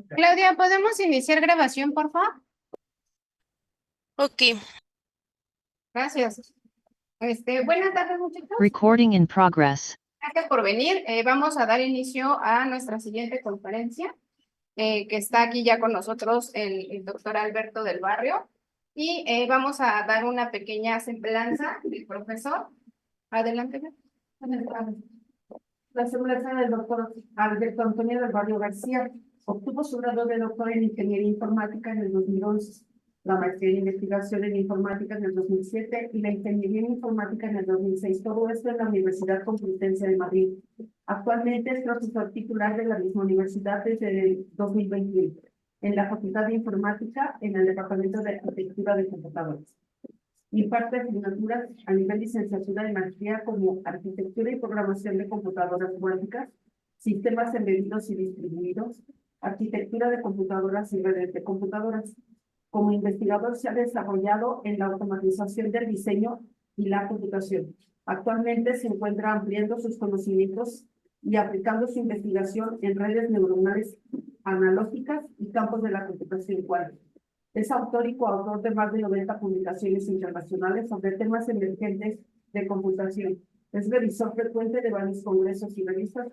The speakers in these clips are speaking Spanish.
Claudia, ¿podemos iniciar grabación, por favor? Ok, Gracias. Buenas tardes, muchachos. Recording in progress. Gracias por venir. Vamos a dar inicio a nuestra siguiente conferencia, que está aquí ya con nosotros el doctor Alberto del Barrio. Y vamos a dar una pequeña semblanza del profesor. Adelante. La semblanza del doctor Alberto Antonio del Barrio García. Obtuvo su grado de doctor en Ingeniería Informática en el 2011, la maestría en Investigación en Informática en el 2007 y la Ingeniería en Informática en el 2006. Todo esto en la Universidad Complutense de Madrid. Actualmente es profesor titular de la misma universidad desde el 2021, en la Facultad de Informática, en el Departamento de Arquitectura de Computadores. Imparte asignaturas a nivel licenciatura de maestría como Arquitectura y Programación de Computadoras Cuánticas, Sistemas Embebidos y Distribuidos, Arquitectura de Computadoras y Redes de Computadoras. Como investigador se ha desarrollado en la automatización del diseño y la computación. Actualmente se encuentra ampliando sus conocimientos y aplicando su investigación en redes neuronales analógicas y campos de la computación cuántica. Es autor y coautor de más de 90 publicaciones internacionales sobre temas emergentes de computación. Es revisor frecuente de varios congresos y revistas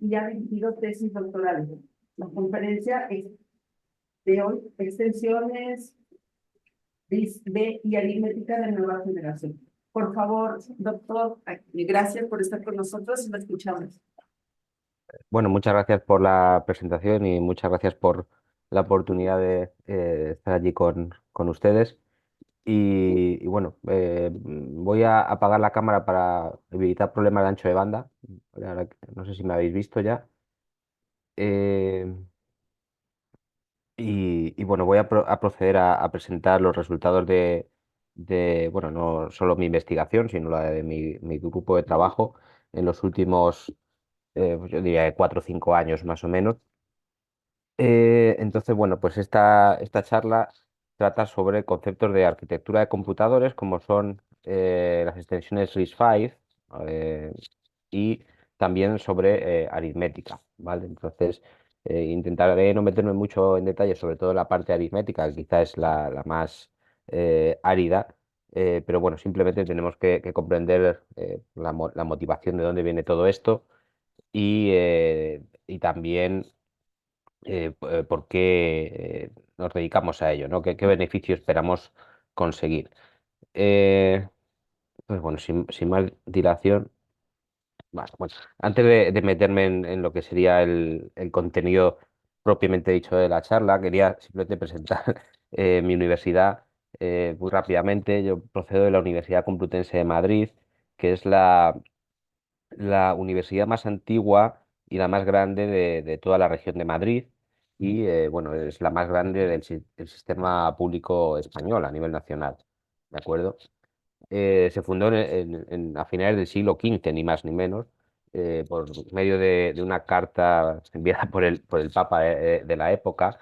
y ha dirigido tesis doctorales. La conferencia de hoy, extensiones B y aritmética de nueva generación. Por favor, doctor, gracias por estar con nosotros y lo escuchamos. Bueno, muchas gracias por la presentación y muchas gracias por la oportunidad de estar allí con ustedes. Y bueno, voy a apagar la cámara para evitar problemas de ancho de banda. Ahora, no sé si me habéis visto ya. Eh, y bueno, voy a proceder a presentar los resultados bueno, no solo mi investigación, sino la de mi grupo de trabajo en los últimos, pues yo diría, 4 o 5 años más o menos. Entonces, bueno, pues esta charla trata sobre conceptos de arquitectura de computadores, como son las extensiones RISC-V, eh, y también sobre aritmética, ¿vale? Entonces, intentaré no meterme mucho en detalle, sobre todo la parte aritmética, que quizá es la más árida, pero bueno, simplemente tenemos que comprender la motivación de dónde viene todo esto y también por qué nos dedicamos a ello, ¿no? ¿Qué beneficio esperamos conseguir? Eh, pues bueno, sin más dilación, bueno, antes de meterme en lo que sería el contenido propiamente dicho de la charla, quería simplemente presentar mi universidad muy rápidamente. Yo procedo de la Universidad Complutense de Madrid, que es la universidad más antigua y la más grande de toda la región de Madrid y bueno, es la más grande del sistema público español a nivel nacional, ¿de acuerdo? Se fundó a finales del siglo XV, ni más ni menos, por medio de una carta enviada por el Papa de la época,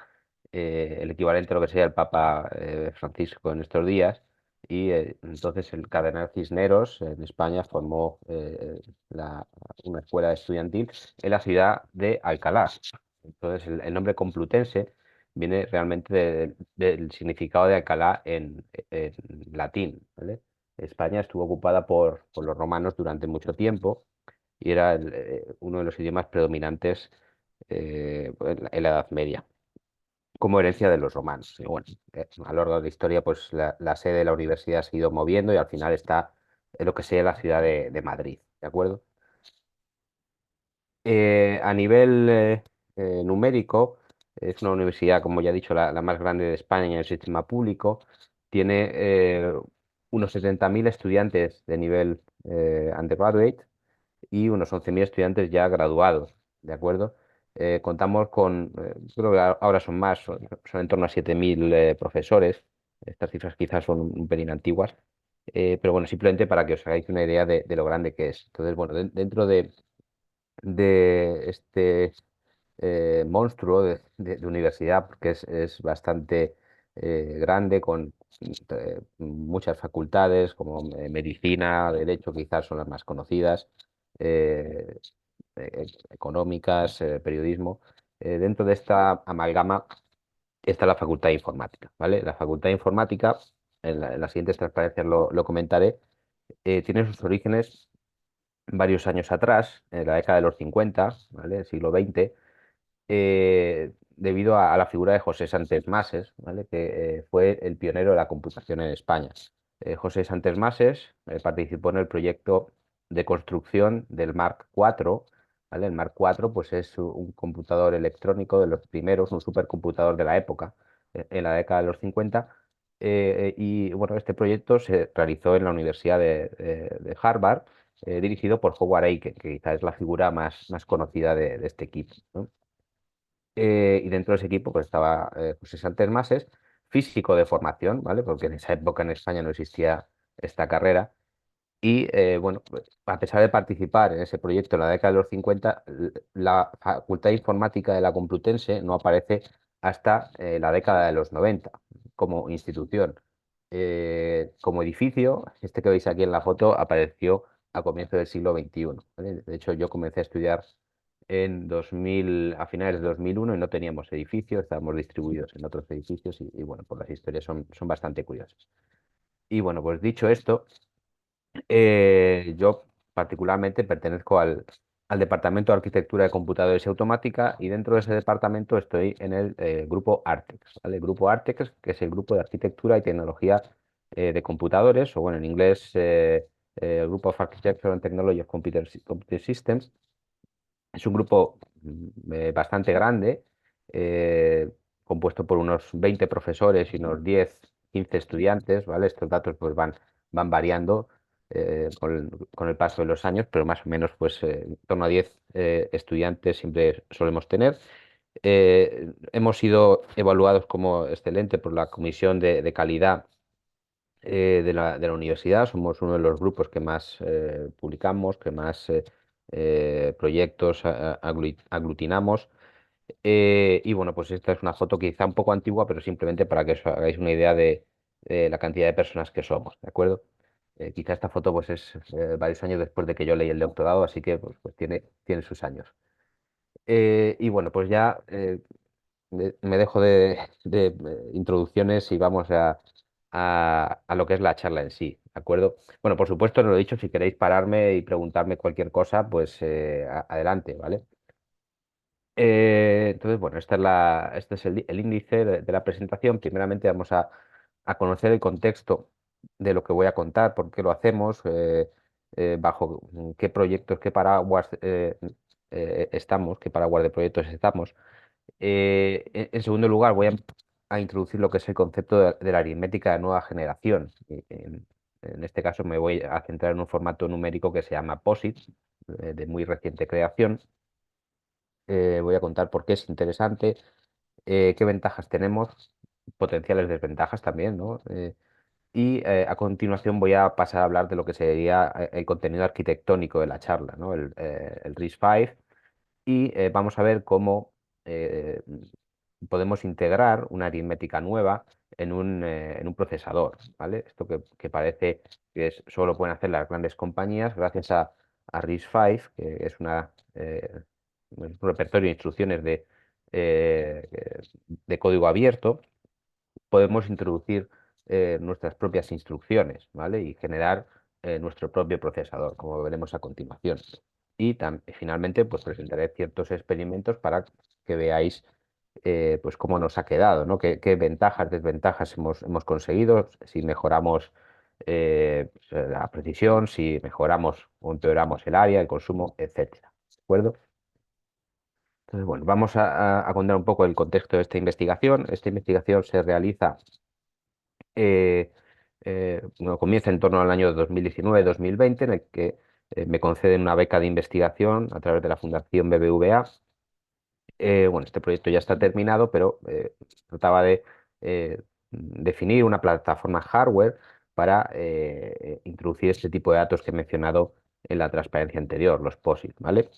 el equivalente a lo que sería el Papa Francisco en estos días. Y entonces el cardenal Cisneros en España formó una escuela estudiantil en la ciudad de Alcalá. Entonces el nombre Complutense viene realmente del significado de Alcalá en latín, ¿vale? España estuvo ocupada por los romanos durante mucho tiempo y era uno de los idiomas predominantes en la Edad Media, como herencia de los romanos. Y bueno, a lo largo de la historia, pues la sede de la universidad se ha ido moviendo y al final está en lo que sería la ciudad de Madrid, ¿de acuerdo? A nivel numérico, es una universidad, como ya he dicho, la más grande de España en el sistema público. Tiene unos 70.000 estudiantes de nivel undergraduate y unos 11.000 estudiantes ya graduados, ¿de acuerdo? Contamos con, creo que ahora son más, son en torno a 7.000 profesores. Estas cifras quizás son un pelín antiguas, pero bueno, simplemente para que os hagáis una idea de lo grande que es. Entonces, bueno, dentro de este monstruo de universidad, porque es bastante grande, con muchas facultades, como medicina, derecho, quizás son las más conocidas, económicas, periodismo. Dentro de esta amalgama está la Facultad de Informática, ¿vale? La Facultad de Informática, en las siguientes transparencias lo comentaré, tiene sus orígenes varios años atrás, en la década de los 50, ¿vale? El siglo XX, debido a la figura de José Santes Mases, ¿vale? Que fue el pionero de la computación en España. José Santes Mases participó en el proyecto de construcción del Mark IV, ¿vale? El Mark IV pues, es un computador electrónico de los primeros, un supercomputador de la época, en la década de los 50. Y bueno, este proyecto se realizó en la Universidad de Harvard, dirigido por Howard Aiken, que quizás es la figura más conocida de este equipo, ¿no? Y dentro de ese equipo pues estaba José Santos Mases, físico de formación, ¿vale? Porque en esa época en España no existía esta carrera. Y bueno, pues, a pesar de participar en ese proyecto en la década de los 50, la Facultad de Informática de la Complutense no aparece hasta la década de los 90 como institución. Como edificio, este que veis aquí en la foto apareció a comienzos del siglo XXI, ¿vale? De hecho, yo comencé a estudiar en 2000, a finales de 2001 y no teníamos edificios, estábamos distribuidos en otros edificios y bueno, pues las historias son bastante curiosas. Y bueno, pues dicho esto, yo particularmente pertenezco al Departamento de Arquitectura de Computadores y Automática y dentro de ese departamento estoy en el grupo Artex, ¿vale? El grupo Artex, que es el grupo de arquitectura y tecnología de computadores, o bueno, en inglés, Group of Architecture and Technology of Computer Systems. Es un grupo bastante grande, eh, compuesto por unos 20 profesores y unos 10, 15 estudiantes, ¿vale? Estos datos pues van variando con el paso de los años, pero más o menos pues en torno a 10 estudiantes siempre solemos tener. Hemos sido evaluados como excelente por la Comisión de Calidad de la universidad. Somos uno de los grupos que más publicamos, que más proyectos aglutinamos. Y bueno, pues esta es una foto quizá un poco antigua, pero simplemente para que os hagáis una idea de la cantidad de personas que somos, ¿de acuerdo? Quizá esta foto pues es varios años después de que yo leí el doctorado, así que pues tiene sus años. Y bueno, pues ya me dejo de introducciones y vamos a lo que es la charla en sí, ¿de acuerdo? Bueno, por supuesto, no lo he dicho, si queréis pararme y preguntarme cualquier cosa, pues adelante, ¿vale? Entonces, bueno, este es el índice de la presentación. Primeramente vamos a conocer el contexto de lo que voy a contar, por qué lo hacemos, bajo qué proyectos, qué paraguas estamos, qué paraguas de proyectos estamos. En segundo lugar, voy a introducir lo que es el concepto de la aritmética de nueva generación. En este caso me voy a centrar en un formato numérico que se llama POSIX, de muy reciente creación. Voy a contar por qué es interesante, qué ventajas tenemos, potenciales desventajas también, ¿no? Y a continuación voy a pasar a hablar de lo que sería el contenido arquitectónico de la charla, ¿no? El RISC-V, y vamos a ver cómo eh, podemos integrar una aritmética nueva en un procesador, ¿vale? Esto que parece que solo pueden hacer las grandes compañías, gracias a RISC-V, que es un repertorio de instrucciones de código abierto. Podemos introducir nuestras propias instrucciones, ¿vale? Y generar nuestro propio procesador, como veremos a continuación. Y finalmente, pues presentaré ciertos experimentos para que veáis pues cómo nos ha quedado, ¿no? Qué ventajas, desventajas hemos conseguido, si mejoramos pues, la precisión, si mejoramos o empeoramos el área, el consumo, etcétera. ¿De acuerdo? Entonces, bueno, vamos a contar un poco el contexto de esta investigación. Esta investigación se realiza, eh, bueno, comienza en torno al año 2019-2020, en el que me conceden una beca de investigación a través de la Fundación BBVA. Bueno, este proyecto ya está terminado, pero trataba de definir una plataforma hardware para introducir este tipo de datos que he mencionado en la transparencia anterior, los POSIT, ¿vale?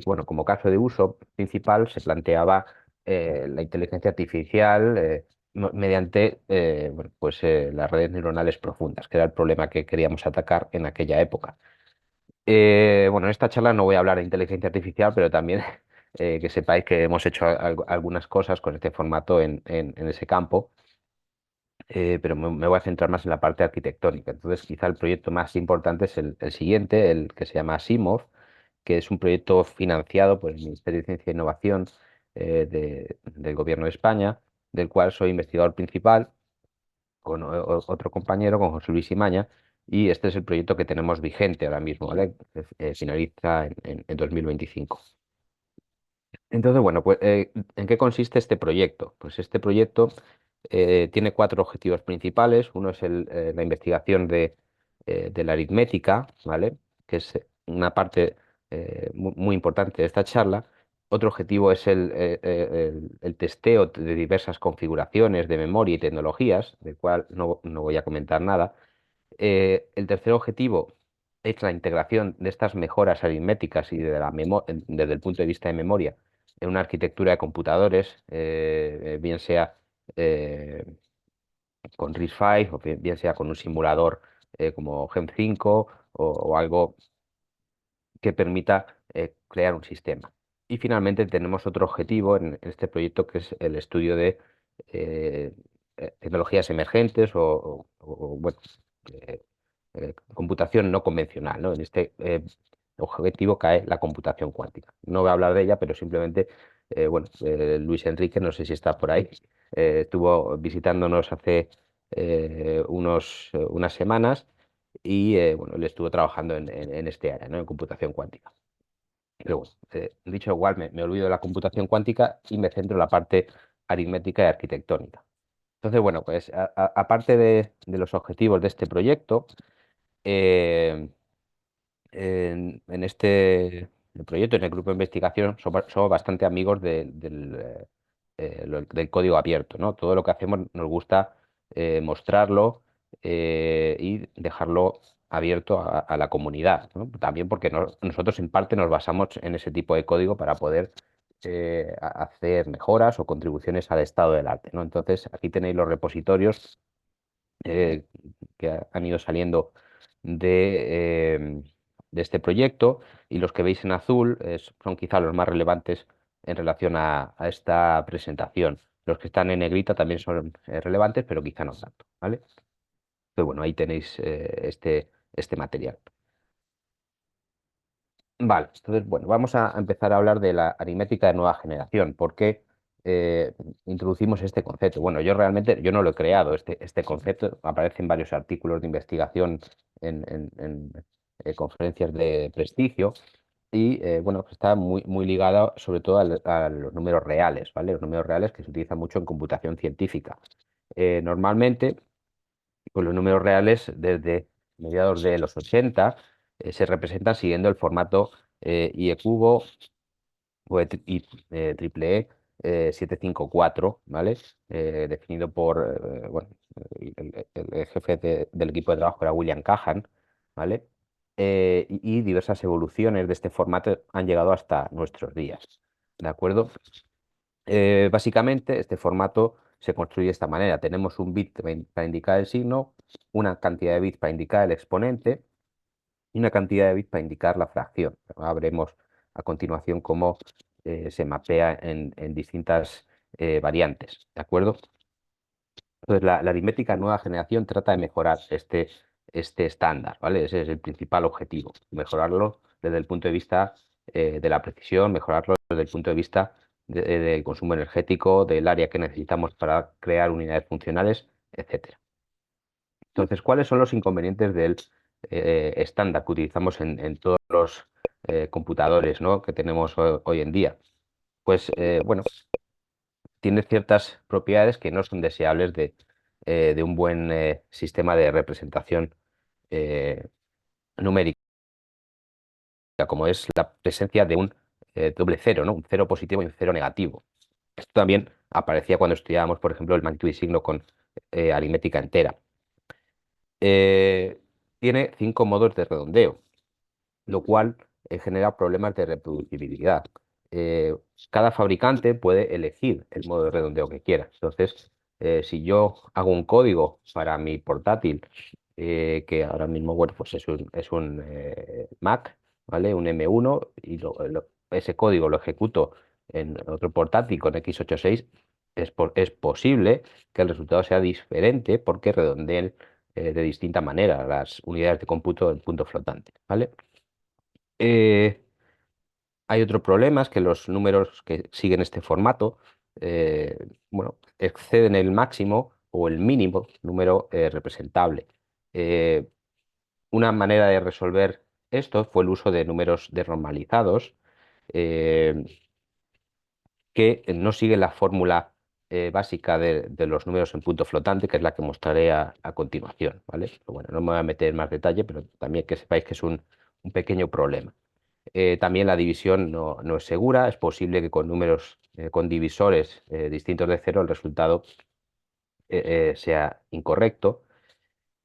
Bueno, como caso de uso principal se planteaba la inteligencia artificial mediante bueno, pues, las redes neuronales profundas, que era el problema que queríamos atacar en aquella época. Bueno, en esta charla no voy a hablar de inteligencia artificial, pero también que sepáis que hemos hecho algunas cosas con este formato en ese campo, pero me voy a centrar más en la parte arquitectónica. Entonces, quizá el proyecto más importante es el siguiente, el que se llama SIMOV, que es un proyecto financiado por el Ministerio de Ciencia e Innovación del Gobierno de España, del cual soy investigador principal con otro compañero, con José Luis Imaña, y este es el proyecto que tenemos vigente ahora mismo, ¿vale? Finaliza en 2025. Entonces, bueno, pues, ¿en qué consiste este proyecto? Pues este proyecto tiene cuatro objetivos principales. Uno es la investigación de la aritmética, ¿vale? Que es una parte muy importante de esta charla. Otro objetivo es el testeo de diversas configuraciones de memoria y tecnologías, del cual no voy a comentar nada. El tercer objetivo es la integración de estas mejoras aritméticas y desde el punto de vista de memoria en una arquitectura de computadores, bien sea eh, con RISC-V o bien sea con un simulador como GEM5 o algo que permita crear un sistema. Y finalmente tenemos otro objetivo en este proyecto que es el estudio de eh, tecnologías emergentes bueno, eh, computación no convencional, ¿no? En este objetivo cae la computación cuántica. No voy a hablar de ella, pero simplemente, bueno, Luis Enrique, no sé si está por ahí, estuvo visitándonos hace unas semanas y bueno, él estuvo trabajando en este área, ¿no? En computación cuántica. Pero bueno, dicho igual, me olvido de la computación cuántica y me centro en la parte aritmética y arquitectónica. Entonces, bueno, pues aparte de los objetivos de este proyecto, eh, en este proyecto, en el grupo de investigación, somos bastante amigos del código abierto, ¿no? Todo lo que hacemos nos gusta mostrarlo y dejarlo abierto a la comunidad, ¿no? También porque nosotros en parte nos basamos en ese tipo de código para poder hacer mejoras o contribuciones al estado del arte, ¿no? Entonces, aquí tenéis los repositorios eh, que han ido saliendo de este proyecto, y los que veis en azul son quizá los más relevantes en relación a esta presentación. Los que están en negrita también son relevantes, pero quizá no tanto, ¿vale? Pero bueno, ahí tenéis este material. Vale, entonces, bueno, vamos a empezar a hablar de la aritmética de nueva generación. ¿Por qué introducimos este concepto? Bueno, yo no lo he creado, este concepto aparece en varios artículos de investigación en conferencias de prestigio y, bueno, pues está muy ligado sobre todo a los números reales, ¿vale? Los números reales que se utilizan mucho en computación científica. Normalmente, pues los números reales desde mediados de los 80 se representan siguiendo el formato IE cubo o triple E 754, ¿vale? Definido por, bueno, el jefe del equipo de trabajo era William Kahan, ¿vale? Y diversas evoluciones de este formato han llegado hasta nuestros días, ¿de acuerdo? Básicamente, este formato se construye de esta manera. Tenemos un bit para indicar el signo, una cantidad de bits para indicar el exponente y una cantidad de bits para indicar la fracción. Ahora veremos a continuación cómo se mapea en distintas variantes, ¿de acuerdo? Entonces, la aritmética nueva generación trata de mejorar este estándar, ¿vale? Ese es el principal objetivo, mejorarlo desde el punto de vista de la precisión, mejorarlo desde el punto de vista del consumo energético, del área que necesitamos para crear unidades funcionales, etcétera. Entonces, ¿cuáles son los inconvenientes del estándar que utilizamos en todos los computadores, ¿no? Que tenemos hoy en día? Pues, bueno, tiene ciertas propiedades que no son deseables de un buen sistema de representación eh, numérica, como es la presencia de un doble cero, ¿no? Un cero positivo y un cero negativo. Esto también aparecía cuando estudiábamos, por ejemplo, el magnitud y signo con aritmética entera. Tiene 5 modos de redondeo, lo cual genera problemas de reproducibilidad. Eh, Cada fabricante puede elegir el modo de redondeo que quiera. Entonces, si yo hago un código para mi portátil que ahora mismo, bueno, pues es un Mac, ¿vale? Un M1 y ese código lo ejecuto en otro portátil con x86, es posible que el resultado sea diferente porque redondeen de distinta manera las unidades de cómputo en punto flotante, ¿vale? Eh, Hay otro problema, es que los números que siguen este formato, bueno, exceden el máximo o el mínimo número representable. Eh, una manera de resolver esto fue el uso de números desnormalizados eh, que no siguen la fórmula básica de los números en punto flotante, que es la que mostraré a continuación, ¿vale? Pero bueno, no me voy a meter en más detalle, pero también que sepáis que es un pequeño problema. También la división no es segura, es posible que con números con divisores distintos de cero el resultado sea incorrecto.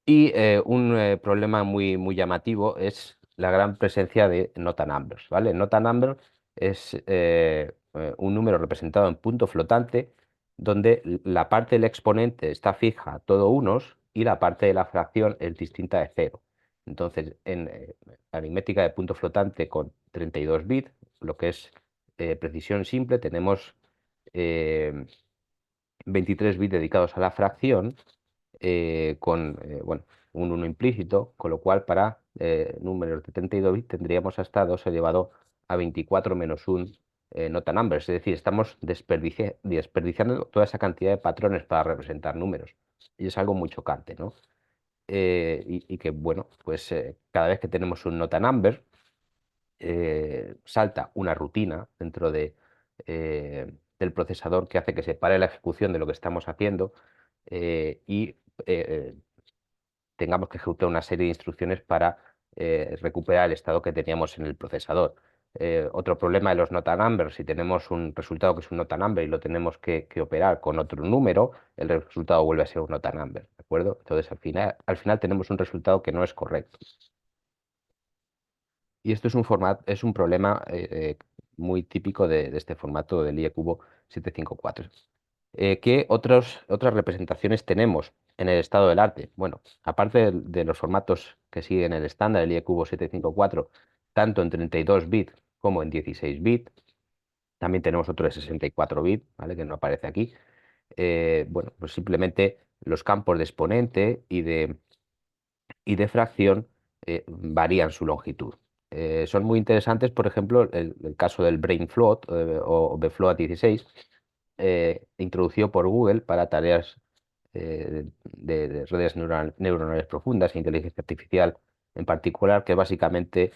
Y un problema muy llamativo es la gran presencia de nota numbers, ¿vale? Nota number es un número representado en punto flotante donde la parte del exponente está fija, todo unos, y la parte de la fracción es distinta de cero. Entonces, en aritmética de punto flotante con 32 bits, lo que es precisión simple, tenemos eh, 23 bits dedicados a la fracción con bueno, un 1 implícito, con lo cual para números de 32 bits tendríamos hasta 2 elevado a 24 menos 1 nota number. Es decir, estamos desperdiciando toda esa cantidad de patrones para representar números. Y es algo muy chocante, ¿no? Y que, bueno, pues cada vez que tenemos un nota number, salta una rutina dentro del procesador que hace que se pare la ejecución de lo que estamos haciendo y tengamos que ejecutar una serie de instrucciones para recuperar el estado que teníamos en el procesador. Otro problema de los nota numbers, si tenemos un resultado que es un nota number y lo tenemos que operar con otro número, el resultado vuelve a ser un nota number, ¿de acuerdo? Entonces al final tenemos un resultado que no es correcto. Y esto es un problema muy típico de este formato del IE Cubo 754. ¿Qué otras representaciones tenemos en el estado del arte? Bueno, aparte de los formatos que siguen el estándar, el IE Cubo 754, tanto en 32 bits como en 16 bits, también tenemos otro de 64 bits, ¿vale? Que no aparece aquí. Bueno, pues simplemente los campos de exponente y de fracción varían su longitud. Son muy interesantes, por ejemplo, el caso del Brain Float o BFloat 16, introducido por Google para tareas de redes neuronales profundas e inteligencia artificial en particular, que es básicamente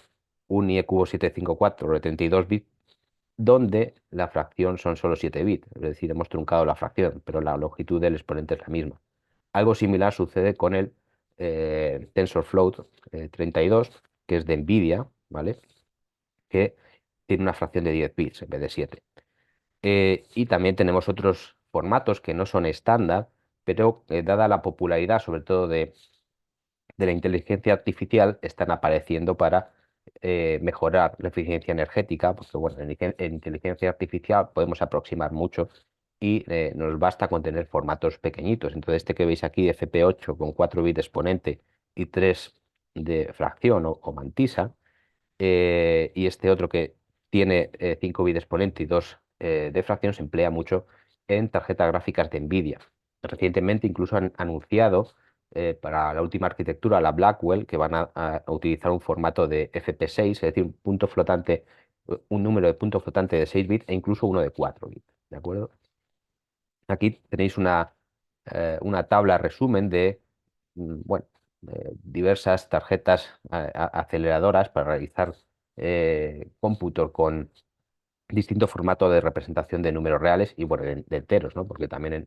un IEcubo 754 de 32 bits, donde la fracción son solo 7 bits, es decir, hemos truncado la fracción, pero la longitud del exponente es la misma. Algo similar sucede con el TensorFloat 32, que es de NVIDIA, ¿vale? Que tiene una fracción de 10 bits en vez de 7. Y también tenemos otros formatos que no son estándar, pero dada la popularidad, sobre todo de la inteligencia artificial, están apareciendo para mejorar la eficiencia energética, porque bueno, en inteligencia artificial podemos aproximar mucho y nos basta con tener formatos pequeñitos. Entonces, este que veis aquí de FP8 con 4 bits de exponente y 3 de fracción o mantisa, y este otro que tiene 5 bits de exponente y 2 de fracción, se emplea mucho en tarjetas gráficas de NVIDIA. Recientemente incluso han anunciado para la última arquitectura, la Blackwell, que van a utilizar un formato de FP6, es decir, un punto flotante, un número de punto flotante de 6 bits e incluso uno de 4 bits, ¿de acuerdo? Aquí tenéis una tabla resumen de bueno, diversas tarjetas aceleradoras para realizar cómputos con distintos formatos de representación de números reales y bueno, de enteros, ¿no? Porque también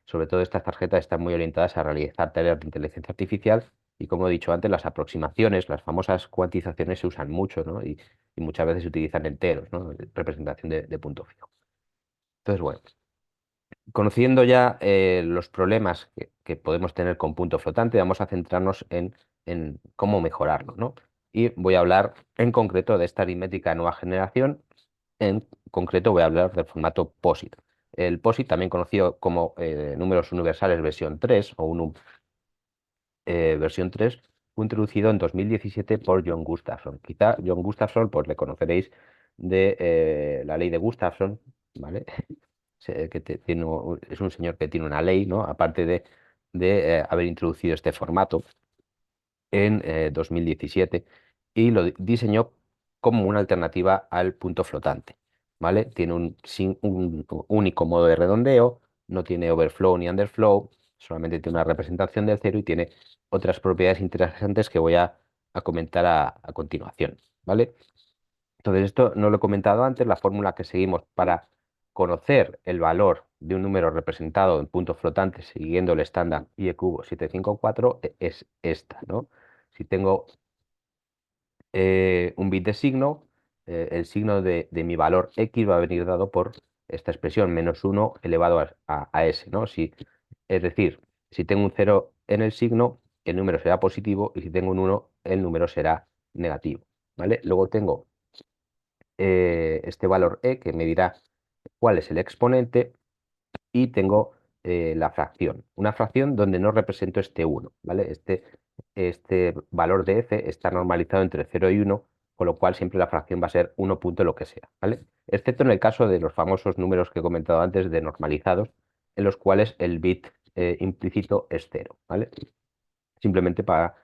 sobre todo estas tarjetas están muy orientadas a realizar tareas de inteligencia artificial y como he dicho antes, las aproximaciones, las famosas cuantizaciones se usan mucho, ¿no? Y muchas veces se utilizan enteros, ¿no? Representación de punto fijo. Entonces, bueno, conociendo ya los problemas que podemos tener con punto flotante, vamos a centrarnos en cómo mejorarlo, ¿no? Y voy a hablar en concreto de esta aritmética de nueva generación. En concreto voy a hablar del formato POSIT. El POSIT, también conocido como números universales versión 3 o versión 3, fue introducido en 2017 por John Gustafson. Quizá John Gustafson, pues le conoceréis de la ley de Gustafson, ¿vale? Es un señor que tiene una ley, ¿no? Aparte de haber introducido este formato en 2017 y lo diseñó como una alternativa al punto flotante, ¿vale? Tiene un único modo de redondeo, no tiene overflow ni underflow, solamente tiene una representación del cero y tiene otras propiedades interesantes que voy a comentar a continuación, ¿vale? Entonces, esto no lo he comentado antes, la fórmula que seguimos para conocer el valor de un número representado en puntos flotantes siguiendo el estándar IE cubo 754 es esta, ¿no? Si tengo un bit de signo, el signo de mi valor X va a venir dado por esta expresión, -1 elevado a S, ¿no? Es decir, si tengo un 0 en el signo, el número será positivo y si tengo un 1, el número será negativo, ¿vale? Luego tengo este valor E que me dirá cuál es el exponente y tengo la fracción. Una fracción donde no represento este 1, ¿vale? Este valor de f está normalizado entre 0 y 1, con lo cual siempre la fracción va a ser 1 punto lo que sea, ¿vale? Excepto en el caso de los famosos números que he comentado antes de normalizados, en los cuales el bit implícito es 0, ¿vale? Simplemente para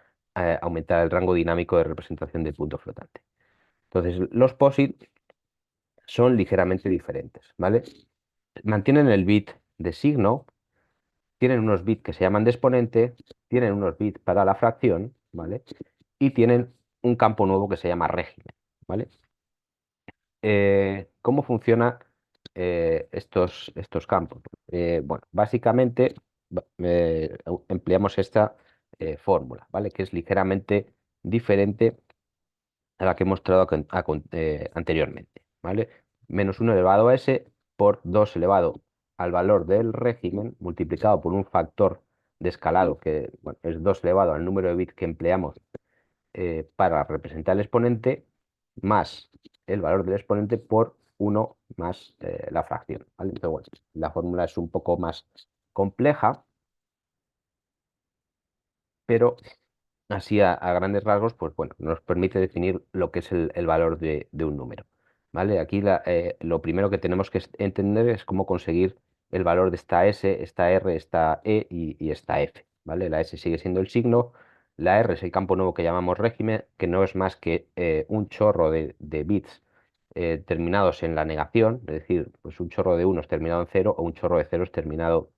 aumentar el rango dinámico de representación del punto flotante. Entonces, los POSIT son ligeramente diferentes, ¿vale? Mantienen el bit de signo, tienen unos bits que se llaman de exponente, tienen unos bits para la fracción, ¿vale? Y tienen un campo nuevo que se llama régimen, ¿vale? ¿Cómo funcionan estos campos? Bueno, básicamente empleamos esta fórmula, ¿vale? Que es ligeramente diferente a la que he mostrado anteriormente, ¿vale? -1 elevado a s por 2 elevado al valor del régimen multiplicado por un factor de escalado que bueno, es 2 elevado al número de bits que empleamos para representar el exponente más el valor del exponente por 1 más la fracción, ¿vale? Entonces, bueno, la fórmula es un poco más compleja, pero así a grandes rasgos, pues bueno, nos permite definir lo que es el valor de un número, ¿vale? Aquí lo primero que tenemos que entender es cómo conseguir el valor de esta S, esta R, esta E y esta F, ¿vale? La S sigue siendo el signo, la R es el campo nuevo que llamamos régimen, que no es más que un chorro de bits terminados en la negación, es decir, pues un chorro de unos terminado en 0 o un chorro de ceros terminado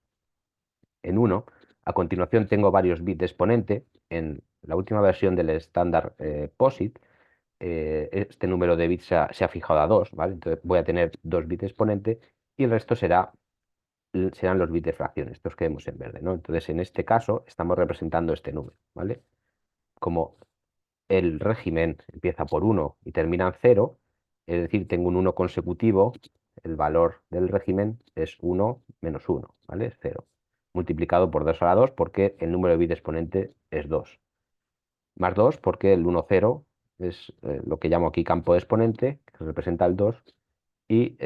en 1. A continuación tengo varios bits de exponente. En la última versión del estándar POSIT, este número de bits se ha fijado a 2, ¿vale? Entonces voy a tener 2 bits de exponente y el resto serán los bits de fracción, estos que vemos en verde, ¿no? Entonces en este caso estamos representando este número, ¿vale? Como el régimen empieza por 1 y termina en 0, es decir, tengo un 1 consecutivo, el valor del régimen es 1 menos 1, ¿vale? Es 0. Multiplicado por 2 a la 2 porque el número de bits exponente es 2. Más 2 porque el 1, 0 es lo que llamo aquí campo de exponente, que representa el 2. Y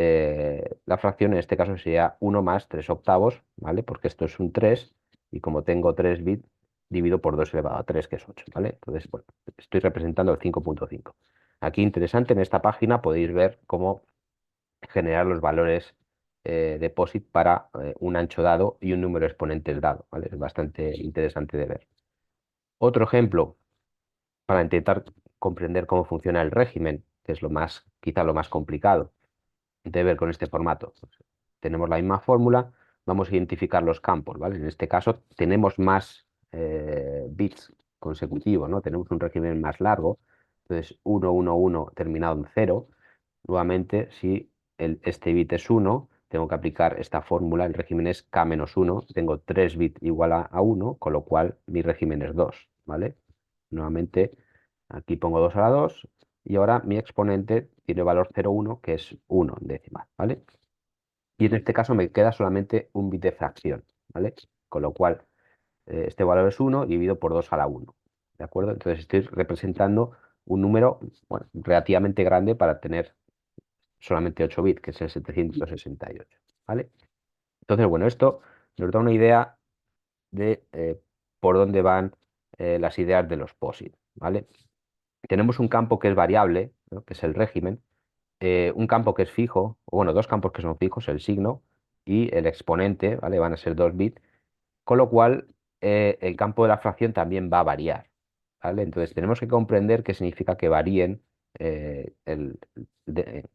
la fracción en este caso sería 1 más 3 octavos, ¿vale? Porque esto es un 3 y como tengo 3 bits, divido por 2 elevado a 3, que es 8, ¿vale? Entonces, bueno, estoy representando el 5.5. Aquí interesante, en esta página podéis ver cómo generar los valores de POSIT para un ancho dado y un número de exponentes dado, ¿vale? Es bastante interesante de ver. Otro ejemplo para intentar comprender cómo funciona el régimen, que es quizá lo más complicado de ver con este formato. Tenemos la misma fórmula, vamos a identificar los campos, ¿vale? En este caso tenemos más bits consecutivos, ¿no? Tenemos un régimen más largo, entonces 1, 1, 1 terminado en 0. Nuevamente, si este bit es 1, tengo que aplicar esta fórmula, el régimen es k-1, tengo 3 bits igual a 1, con lo cual mi régimen es 2, ¿vale? Nuevamente, aquí pongo 2 a la 2 y ahora mi exponente tiene valor 0,1, que es 1 en decimal, ¿vale? Y en este caso me queda solamente un bit de fracción, ¿vale? Con lo cual, este valor es 1 dividido por 2 a la 1, ¿de acuerdo? Entonces estoy representando un número, bueno, relativamente grande para tener solamente 8 bits, que es el 768, ¿vale? Entonces, bueno, esto nos da una idea de por dónde van las ideas de los POSIT, ¿vale? Tenemos un campo que es variable, ¿no? Que es el régimen, un campo que es fijo, o bueno, dos campos que son fijos, el signo y el exponente, ¿vale? Van a ser 2 bits, con lo cual el campo de la fracción también va a variar, ¿vale? Entonces tenemos que comprender qué significa que varíen en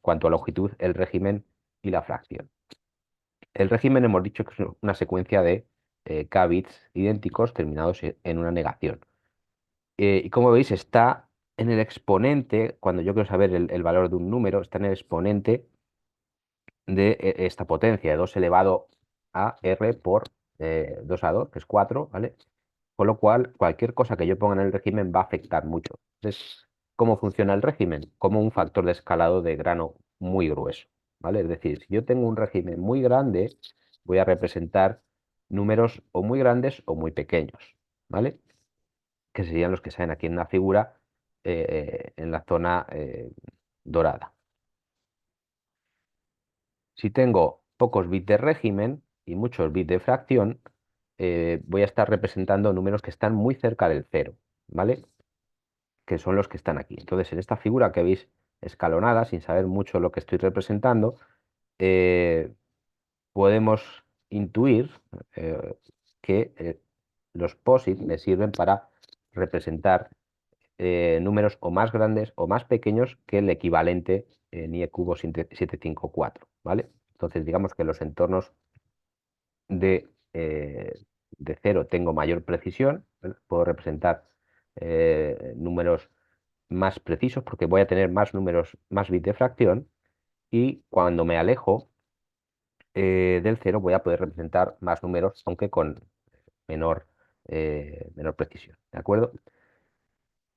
cuanto a longitud el régimen y la fracción. El régimen hemos dicho que es una secuencia de k bits idénticos terminados en una negación. Y como veis, está en el exponente, cuando yo quiero saber el valor de un número, está en el exponente de esta potencia, de 2 elevado a r por 2 a 2, que es 4, ¿vale? Con lo cual, cualquier cosa que yo ponga en el régimen va a afectar mucho. Entonces, ¿cómo funciona el régimen? Como un factor de escalado de grano muy grueso, ¿vale? Es decir, si yo tengo un régimen muy grande, voy a representar números o muy grandes o muy pequeños, ¿vale? Que serían los que salen aquí en una figura en la zona dorada. Si tengo pocos bits de régimen y muchos bits de fracción, voy a estar representando números que están muy cerca del cero, ¿vale? Que son los que están aquí. Entonces, en esta figura que veis escalonada, sin saber mucho lo que estoy representando, podemos intuir que los POSIT me sirven para representar números o más grandes o más pequeños que el equivalente en IE cubo 754, ¿vale? Entonces, digamos que los entornos de, de cero tengo mayor precisión, ¿vale? Puedo representar números más precisos porque voy a tener más números, más bits de fracción, y cuando me alejo del cero voy a poder representar más números, aunque con menor, menor precisión, ¿de acuerdo?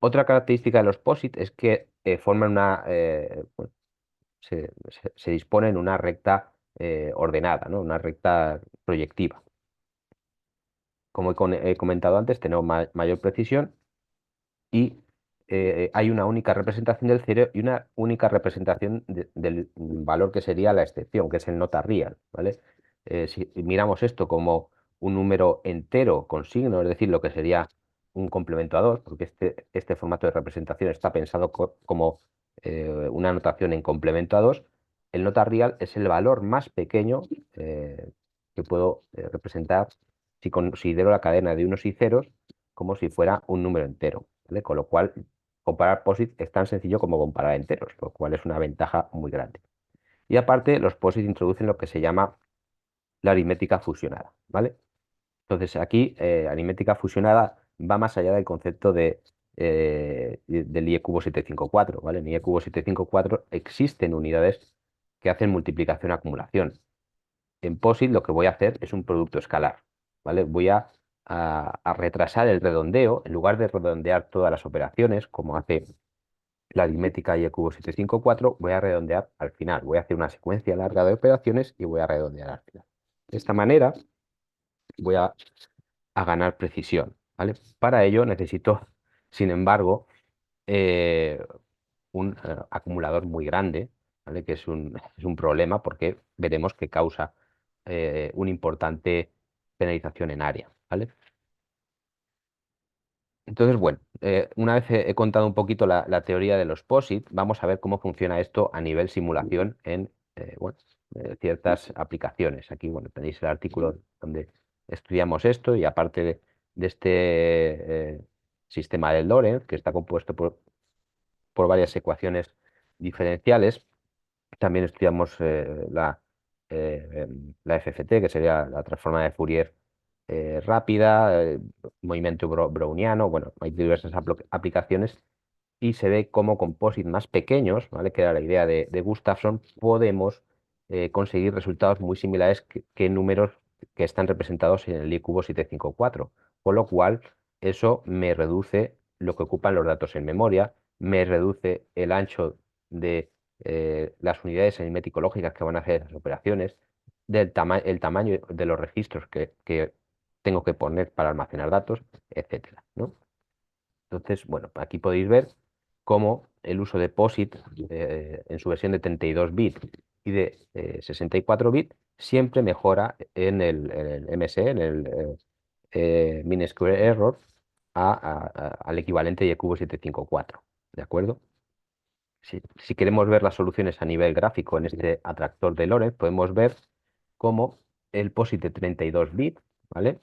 Otra característica de los POSIT es que forman bueno, se dispone en una recta ordenada, ¿no? Una recta proyectiva. Como he comentado antes, tenemos mayor precisión y hay una única representación del cero y una única representación del valor que sería la excepción, que es el nota real, ¿vale? Si miramos esto como un número entero con signo, es decir, lo que sería un complemento a 2, porque este formato de representación está pensado como una notación en complemento a 2, el nota real es el valor más pequeño que puedo representar si considero la cadena de unos y ceros como si fuera un número entero, ¿vale? Con lo cual, comparar POSIT es tan sencillo como comparar enteros, lo cual es una ventaja muy grande. Y aparte, los POSIT introducen lo que se llama la aritmética fusionada, ¿vale? Entonces, aquí, aritmética fusionada va más allá del concepto del IE cubo 754, ¿vale? En IE cubo 754 existen unidades que hacen multiplicación-acumulación. En POSIT lo que voy a hacer es un producto escalar, ¿vale? Voy a retrasar el redondeo, en lugar de redondear todas las operaciones, como hace la aritmética y el cubo 754, voy a redondear al final. Voy a hacer una secuencia larga de operaciones y voy a redondear al final. De esta manera voy a ganar precisión, ¿vale? Para ello necesito, sin embargo, eh, un acumulador muy grande, ¿vale? Que es un problema porque veremos que causa una importante penalización en área, ¿vale? Entonces, bueno, una vez he contado un poquito la teoría de los POSIT, vamos a ver cómo funciona esto a nivel simulación en bueno, ciertas aplicaciones. Aquí, bueno, tenéis el artículo donde estudiamos esto y aparte de este sistema de Lorentz, que está compuesto por varias ecuaciones diferenciales, también estudiamos la FFT, que sería la transforma de Fourier rápida, movimiento browniano, bueno, hay diversas aplicaciones y se ve cómo con POSIT más pequeños, ¿vale? Que era la idea de Gustafsson, podemos conseguir resultados muy similares que números que están representados en el I cubo 754, con lo cual eso me reduce lo que ocupan los datos en memoria, me reduce el ancho de las unidades aritmético-lógicas que van a hacer esas operaciones, el tamaño de los registros que tengo que poner para almacenar datos, etcétera, ¿no? Entonces, bueno, aquí podéis ver cómo el uso de POSIT en su versión de 32 bits y de 64 bits siempre mejora en el MSE, en el Mean Square Error, al equivalente de cubo 754, ¿de acuerdo? Si queremos ver las soluciones a nivel gráfico en este atractor de Lorentz, podemos ver cómo el POSIT de 32 bits, ¿vale?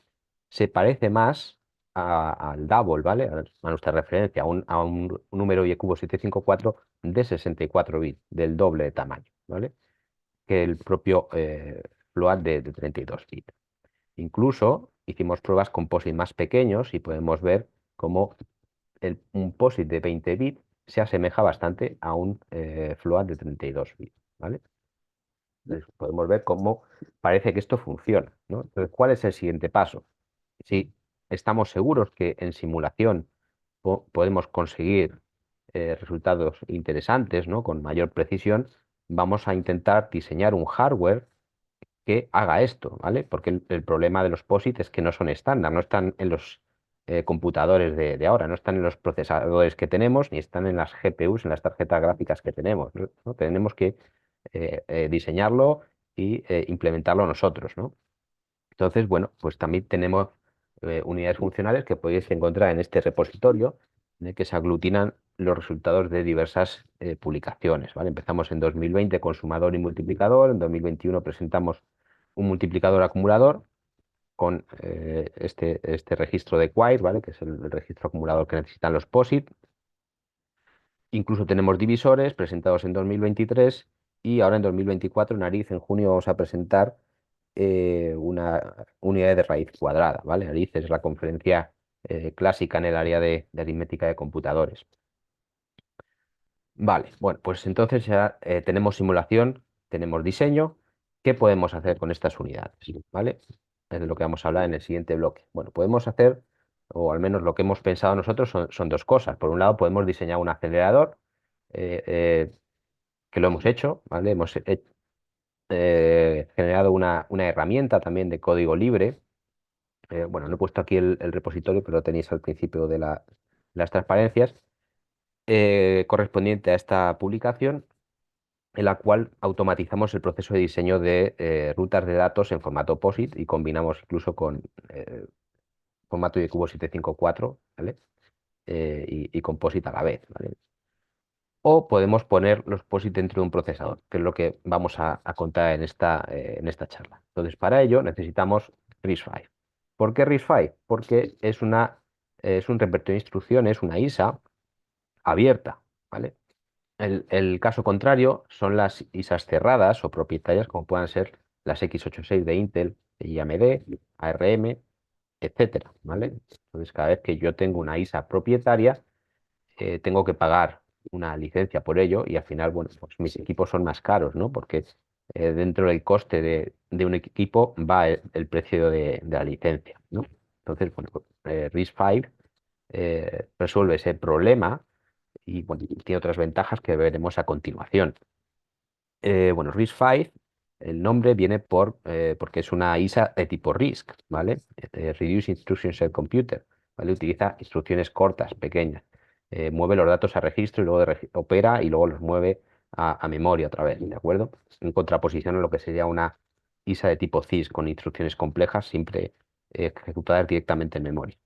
Se parece más al double, ¿vale? A nuestra referencia, a un número y cubo 754 de 64 bits, del doble de tamaño, ¿vale? Que el propio float de 32 bits. Incluso hicimos pruebas con POSIT más pequeños y podemos ver cómo un POSIT de 20 bits se asemeja bastante a un float de 32 bits, ¿vale? Entonces, podemos ver cómo parece que esto funciona, ¿no? Entonces, ¿cuál es el siguiente paso? Si estamos seguros que en simulación podemos conseguir resultados interesantes, ¿no? Con mayor precisión, vamos a intentar diseñar un hardware que haga esto, ¿vale? Porque el problema de los POSIT es que no son estándar, no están en los computadores de ahora, no están en los procesadores que tenemos, ni están en las GPUs, en las tarjetas gráficas que tenemos, ¿no? Tenemos que diseñarlo y implementarlo nosotros, ¿no? Entonces, bueno, pues también tenemos unidades funcionales que podéis encontrar en este repositorio, en el que se aglutinan los resultados de diversas publicaciones, ¿vale? Empezamos en 2020 con sumador y multiplicador, en 2021 presentamos un multiplicador acumulador con este registro de Quire, ¿vale? Que es el registro acumulador que necesitan los POSIT. Incluso tenemos divisores presentados en 2023 y ahora en 2024, en ARIZ, en junio, vamos a presentar una unidad de raíz cuadrada, ¿vale? ARIZ es la conferencia clásica en el área de aritmética de computadores. Vale, bueno, pues entonces ya tenemos simulación, tenemos diseño. ¿Qué podemos hacer con estas unidades? ¿Vale? Es de lo que vamos a hablar en el siguiente bloque. Bueno, podemos hacer, o al menos lo que hemos pensado nosotros, son dos cosas. Por un lado, podemos diseñar un acelerador, eh, eh, que lo hemos hecho, ¿vale? Hemos generado una herramienta también de código libre. Bueno, no he puesto aquí el repositorio, pero lo tenéis al principio de las transparencias, correspondiente a esta publicación, en la cual automatizamos el proceso de diseño de rutas de datos en formato POSIT y combinamos incluso con formato de cubo 754, ¿vale? Y con POSIT a la vez, ¿vale? O podemos poner los POSIT dentro de un procesador, que es lo que vamos a contar en esta charla. Entonces, para ello necesitamos RISC-V. ¿Por qué RISC-V? Porque es un repertorio de instrucciones, una ISA abierta, ¿vale? El caso contrario son las ISAs cerradas o propietarias, como puedan ser las x86 de Intel, de AMD, ARM, etcétera, ¿vale? Entonces, cada vez que yo tengo una ISA propietaria, tengo que pagar una licencia por ello y al final, bueno, pues mis equipos son más caros, ¿no? Porque dentro del coste de un equipo va el precio de la licencia, ¿no? Entonces, bueno, pues, RISC-V resuelve ese problema y, bueno, tiene otras ventajas que veremos a continuación. Bueno, RISC-V, el nombre viene porque es una ISA de tipo RISC, ¿vale? Reduced Instruction Set Computer, ¿vale? Utiliza instrucciones cortas, pequeñas. Mueve los datos a registro y luego opera y luego los mueve a memoria otra vez, ¿de acuerdo? En contraposición a lo que sería una ISA de tipo CISC con instrucciones complejas, siempre ejecutadas directamente en memoria.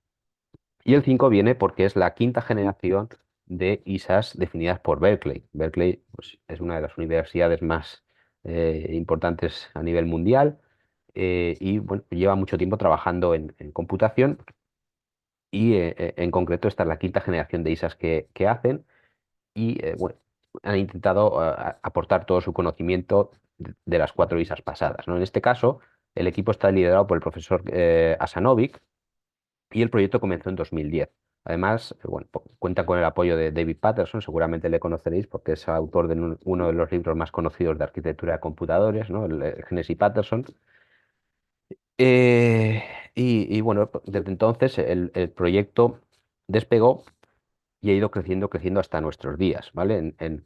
Y el 5 viene porque es la quinta generación de ISAs definidas por Berkeley. Berkeley, pues, es una de las universidades más importantes a nivel mundial y, bueno, lleva mucho tiempo trabajando en computación y en concreto esta es la quinta generación de ISAs que hacen y, bueno, han intentado aportar todo su conocimiento de las 4 ISAs pasadas, ¿no? En este caso, el equipo está liderado por el profesor Asanovic y el proyecto comenzó en 2010. Además, bueno, cuenta con el apoyo de David Patterson, seguramente le conoceréis porque es autor de uno de los libros más conocidos de arquitectura de computadores, ¿no? El Genesis Patterson. Eh, bueno, desde entonces el proyecto despegó y ha ido creciendo, creciendo hasta nuestros días, ¿vale? En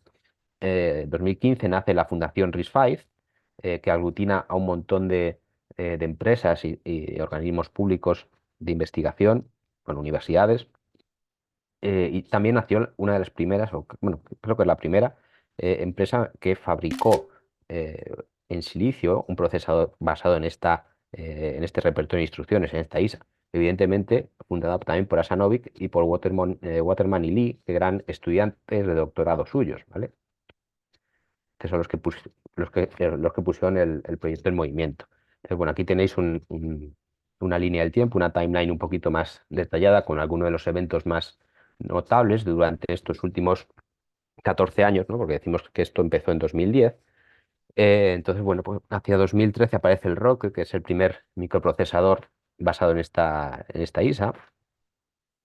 2015 nace la Fundación RISC-V, que aglutina a un montón de empresas y organismos públicos de investigación, con universidades, y también nació una de las primeras, o bueno, creo que es la primera empresa que fabricó eh, en silicio un procesador basado en este repertorio de instrucciones, en esta ISA. evidentemente fundada también por Asanovic y por Waterman y Lee, que eran estudiantes de doctorado suyos, ¿vale? Que son los que pusieron el proyecto en movimiento. Entonces, bueno, aquí tenéis una línea del tiempo, una timeline un poquito más detallada con algunos de los eventos más notables durante estos últimos 14 años, ¿no? Porque decimos que esto empezó en 2010. Entonces, bueno, pues hacia 2013 aparece el ROC, que es el primer microprocesador basado en esta ISA.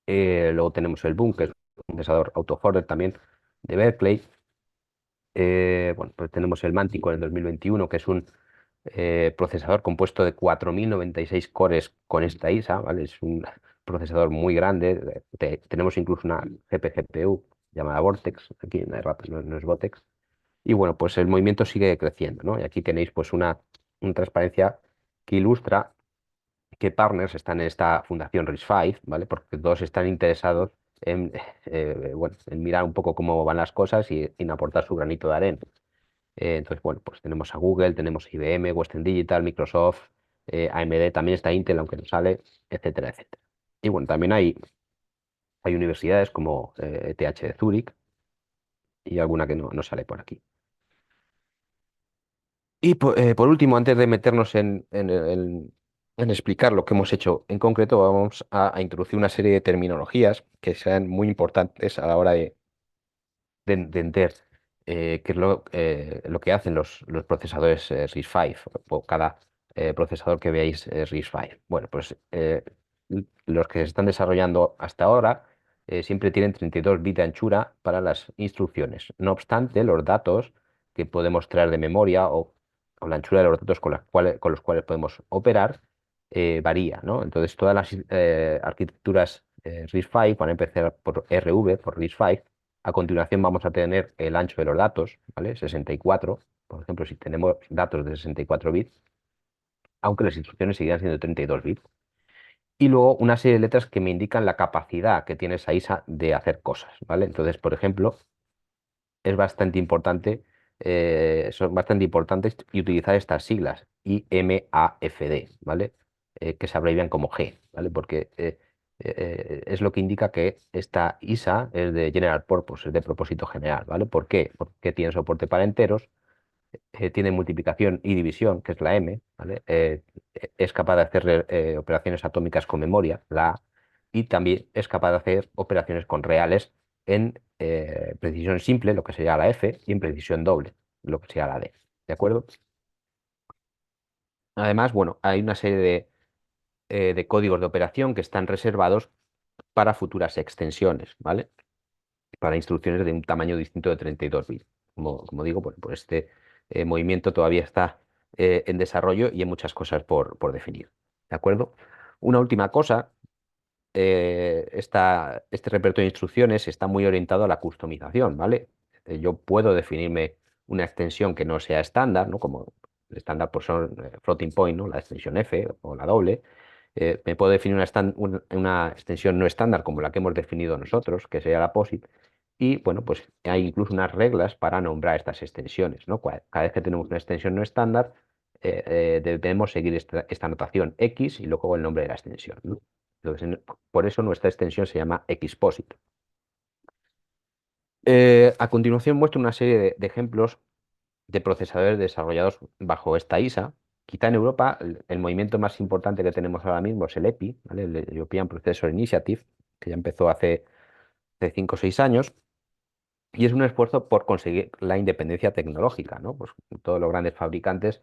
Luego tenemos el Boom, que es un procesador autoforder también de Berkeley. Bueno, pues tenemos el Manticore en 2021, que es un procesador compuesto de 4096 cores con esta ISA, ¿vale? Es un procesador muy grande. Tenemos incluso una GPGPU llamada Vortex, aquí no es Vortex. Y bueno, pues el movimiento sigue creciendo, ¿no? Y aquí tenéis pues una transparencia que ilustra qué partners están en esta fundación RISC-V, ¿vale? Porque todos están interesados en, bueno, en mirar un poco cómo van las cosas y en aportar su granito de arena. Entonces, bueno, pues tenemos a Google, tenemos a IBM, Western Digital, Microsoft, AMD, también está Intel, aunque no sale, etcétera, etcétera. Y bueno, también hay universidades como ETH de Zúrich y alguna que no sale por aquí. Y por último, antes de meternos en explicar lo que hemos hecho en concreto, vamos a introducir una serie de terminologías que sean muy importantes a la hora de entender qué es lo que hacen los procesadores RISC-V o cada procesador que veáis RISC-V. Bueno, pues los que se están desarrollando hasta ahora siempre tienen 32 bits de anchura para las instrucciones. No obstante, los datos que podemos traer de memoria o la anchura de los datos con los cuales podemos operar varía, ¿no? Entonces, todas las arquitecturas RISC-V van a empezar por RV, por RISC-V. A continuación vamos a tener el ancho de los datos, ¿vale? 64, por ejemplo, si tenemos datos de 64 bits, aunque las instrucciones seguirán siendo 32 bits. Y luego una serie de letras que me indican la capacidad que tiene esa ISA de hacer cosas, ¿vale? Entonces, por ejemplo, es bastante importante, son bastante importantes y utilizar estas siglas, IMAFD, ¿vale? Que se abrevian como G, ¿vale? Porque es lo que indica que esta ISA es de General Purpose, es de propósito general, ¿vale? ¿Por qué? Porque tiene soporte para enteros, tiene multiplicación y división, que es la M, ¿vale? Es capaz de hacer operaciones atómicas con memoria, la A, y también es capaz de hacer operaciones con reales en precisión simple, lo que sería la F, y en precisión doble, lo que sería la D. ¿De acuerdo? Además, bueno, hay una serie de códigos de operación que están reservados para futuras extensiones, ¿vale? Para instrucciones de un tamaño distinto de 32 bits. Como digo, bueno, pues este movimiento todavía está en desarrollo y hay muchas cosas por definir. ¿De acuerdo? Una última cosa, este repertorio de instrucciones está muy orientado a la customización, ¿vale? Yo puedo definirme una extensión que no sea estándar, ¿no? Como el estándar pues son floating point, ¿no? La extensión F o la doble. Me puedo definir una extensión no estándar como la que hemos definido nosotros, que sería la POSIT. Y bueno, pues hay incluso unas reglas para nombrar estas extensiones, ¿no? Cada vez que tenemos una extensión no estándar, debemos seguir esta notación X y luego el nombre de la extensión, ¿no? Entonces, por eso nuestra extensión se llama XPOSIT. A continuación muestro una serie de ejemplos de procesadores desarrollados bajo esta ISA. Quizá en Europa el movimiento más importante que tenemos ahora mismo es el EPI, ¿vale? El European Processor Initiative, que ya empezó hace 5 o 6 años. Y es un esfuerzo por conseguir la independencia tecnológica, ¿no? Pues todos los grandes fabricantes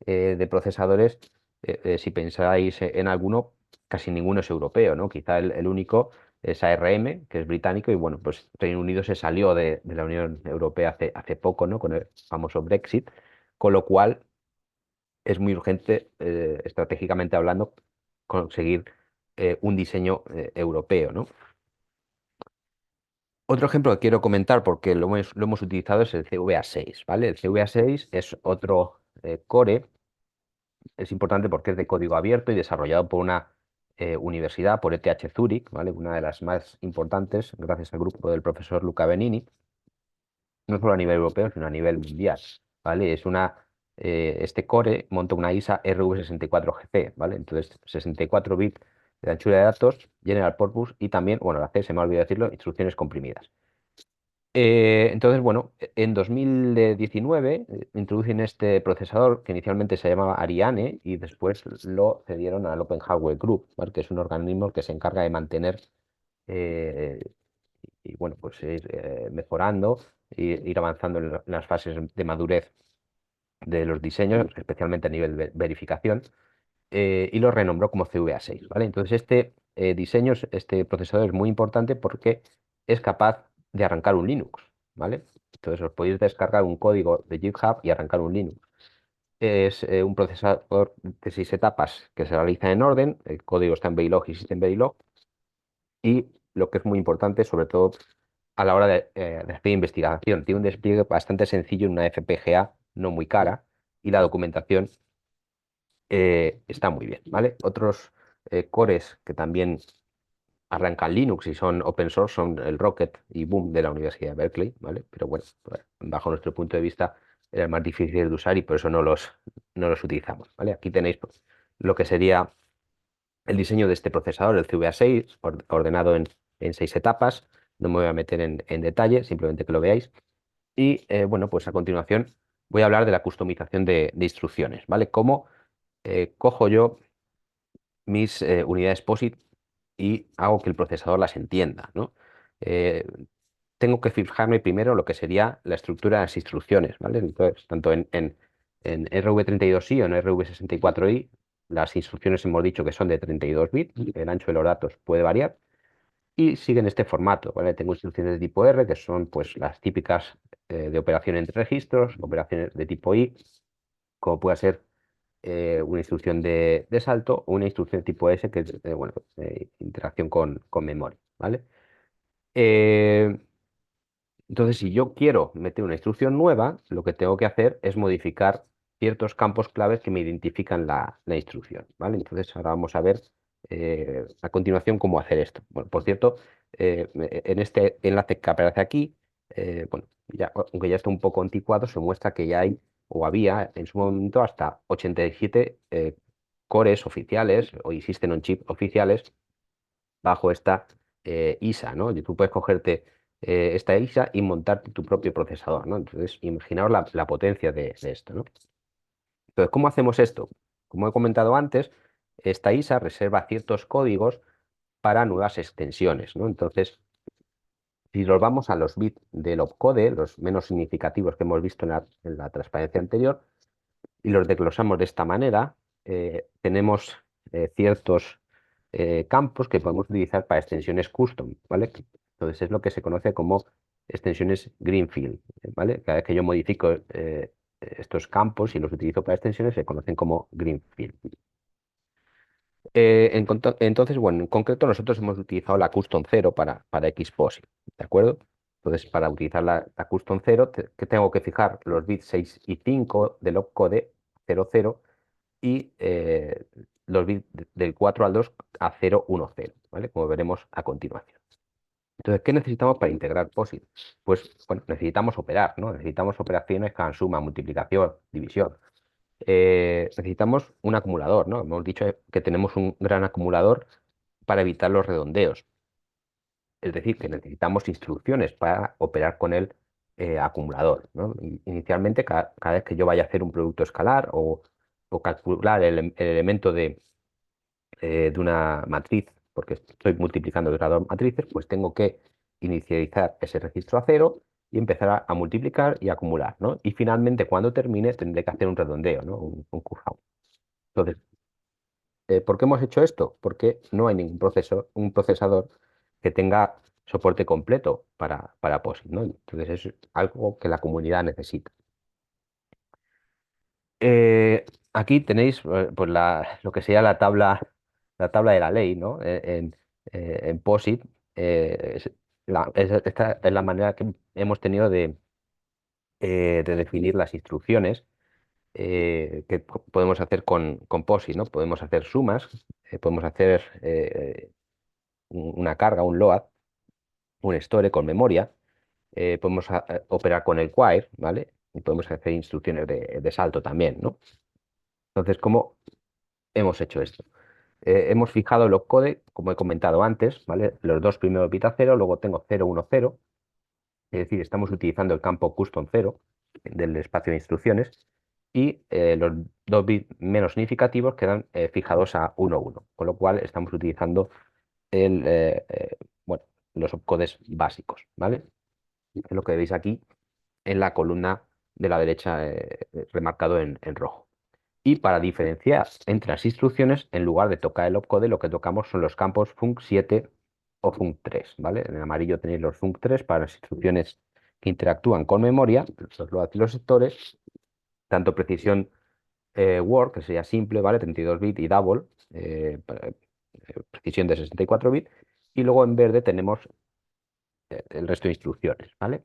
de procesadores, si pensáis en alguno, casi ninguno es europeo, ¿no? Quizá el único es ARM, que es británico, y bueno, pues Reino Unido se salió de la Unión Europea hace poco, ¿no? Con el famoso Brexit, con lo cual es muy urgente, estratégicamente hablando, conseguir un diseño europeo, ¿no? Otro ejemplo que quiero comentar, porque lo hemos utilizado, es el CVA6, ¿vale? El CVA6 es otro core, es importante porque es de código abierto y desarrollado por una universidad, por ETH Zurich, ¿vale? Una de las más importantes, gracias al grupo del profesor Luca Benini, no solo a nivel europeo, sino a nivel mundial, ¿vale? Este core monta una ISA RV64GP, ¿vale? Entonces, 64 bits de anchura de datos, General Purpose y también, bueno, la C, se me ha olvidado decirlo, instrucciones comprimidas. Entonces, bueno, en 2019 introducen este procesador que inicialmente se llamaba Ariane y después lo cedieron al Open Hardware Group, ¿vale? Que es un organismo que se encarga de mantener eh, y, bueno, pues ir mejorando, ir avanzando en las fases de madurez de los diseños, especialmente a nivel de verificación, y lo renombró como CVA6, ¿vale? Entonces este diseño, este procesador es muy importante porque es capaz de arrancar un Linux, ¿vale? Entonces os podéis descargar un código de GitHub y arrancar un Linux. Es un procesador de 6 etapas que se realiza en orden, el código está en Verilog y System y lo que es muy importante, sobre todo a la hora de hacer investigación, tiene un despliegue bastante sencillo en una FPGA no muy cara y la documentación está muy bien, ¿vale? Otros cores que también arrancan Linux y son open source son el Rocket y Boom de la Universidad de Berkeley, ¿vale? Pero bueno, bajo nuestro punto de vista era más difícil de usar y por eso no los utilizamos, ¿vale? Aquí tenéis pues, lo que sería el diseño de este procesador, el CVA6, ordenado en 6 etapas. No me voy a meter en detalle, simplemente que lo veáis. Y bueno, pues a continuación voy a hablar de la customización de instrucciones, ¿vale? Cómo cojo yo mis unidades POSIT y hago que el procesador las entienda, ¿no? Eh, Tengo que fijarme primero lo que sería la estructura de las instrucciones, ¿vale? Entonces, tanto en RV32i o en RV64i, las instrucciones hemos dicho que son de 32 bits, el ancho de los datos puede variar y siguen este formato, ¿vale? Tengo instrucciones de tipo R, que son pues las típicas de operación entre registros, operaciones de tipo I, como puede ser una instrucción de salto o una instrucción de tipo S, que es bueno, interacción con memoria, ¿vale? Eh, entonces, si yo quiero meter una instrucción nueva, lo que tengo que hacer es modificar ciertos campos claves que me identifican la instrucción, ¿vale? Entonces, ahora vamos a ver a continuación cómo hacer esto. Bueno, por cierto, en este enlace que aparece aquí, bueno, ya, aunque ya está un poco anticuado, se muestra que ya hay o había en su momento hasta 87 cores oficiales o System on Chip oficiales bajo esta ISA, ¿no? Y tú puedes cogerte esta ISA y montarte tu propio procesador, ¿no? Entonces, imaginaos la potencia de esto, ¿no? Entonces, ¿cómo hacemos esto? Como he comentado antes, esta ISA reserva ciertos códigos para nuevas extensiones, ¿no? Entonces, si nos vamos a los bits del opcode, los menos significativos que hemos visto en la transparencia anterior, y los desglosamos de esta manera, tenemos ciertos campos que podemos utilizar para extensiones custom, ¿vale? Entonces es lo que se conoce como extensiones Greenfield, ¿vale? Cada vez que yo modifico estos campos y los utilizo para extensiones se conocen como Greenfield. Entonces, bueno, en concreto nosotros hemos utilizado la Custom 0 para Xposit, ¿de acuerdo? Entonces, para utilizar la Custom 0, que tengo que fijar los bits 6 y 5 del opcode 00 y los bits del 4 al 2 a 0, 1, 0, ¿vale? Como veremos a continuación. Entonces, ¿qué necesitamos para integrar POSIT? Pues, bueno, necesitamos operar, ¿no? Necesitamos operaciones que hagan suma, multiplicación, división. Necesitamos un acumulador, ¿no? Hemos dicho que tenemos un gran acumulador para evitar los redondeos. Es decir, que necesitamos instrucciones para operar con el acumulador, ¿no? Inicialmente, cada vez que yo vaya a hacer un producto escalar o calcular el elemento de una matriz, porque estoy multiplicando de dos matrices, pues tengo que inicializar ese registro a cero y empezar a multiplicar y acumular, ¿no? Y finalmente, cuando termine, tendré que hacer un redondeo, ¿no? Un curve. Entonces, ¿por qué hemos hecho esto? Porque no hay ningún un procesador que tenga soporte completo para POSIT, ¿no? Entonces es algo que la comunidad necesita. Aquí tenéis pues lo que sería la tabla de la ley, ¿no? En POSIT. Esta es la manera que hemos tenido de definir las instrucciones que podemos hacer con POSIT, ¿no? Podemos hacer sumas, podemos hacer una carga, un load, un store con memoria, podemos operar con el quire, ¿vale? Y podemos hacer instrucciones de salto también, ¿no? Entonces, ¿cómo hemos hecho esto? hemos fijado el opcode, como he comentado antes, ¿vale? Los dos primeros bits a 0, luego tengo 0, 1, 0. Es decir, estamos utilizando el campo custom 0 del espacio de instrucciones y los dos bits menos significativos quedan fijados a 1, 1, con lo cual estamos utilizando bueno, los opcodes básicos, ¿vale? Es lo que veis aquí en la columna de la derecha remarcado en rojo. Y para diferenciar entre las instrucciones, en lugar de tocar el opcode, lo que tocamos son los campos func7 o func3, ¿vale? En amarillo tenéis los func3 para las instrucciones que interactúan con memoria, los LOAD y los sectores, tanto precisión word, que sería simple, ¿vale? 32 bits, y double, precisión de 64 bits, y luego en verde tenemos el resto de instrucciones, ¿vale?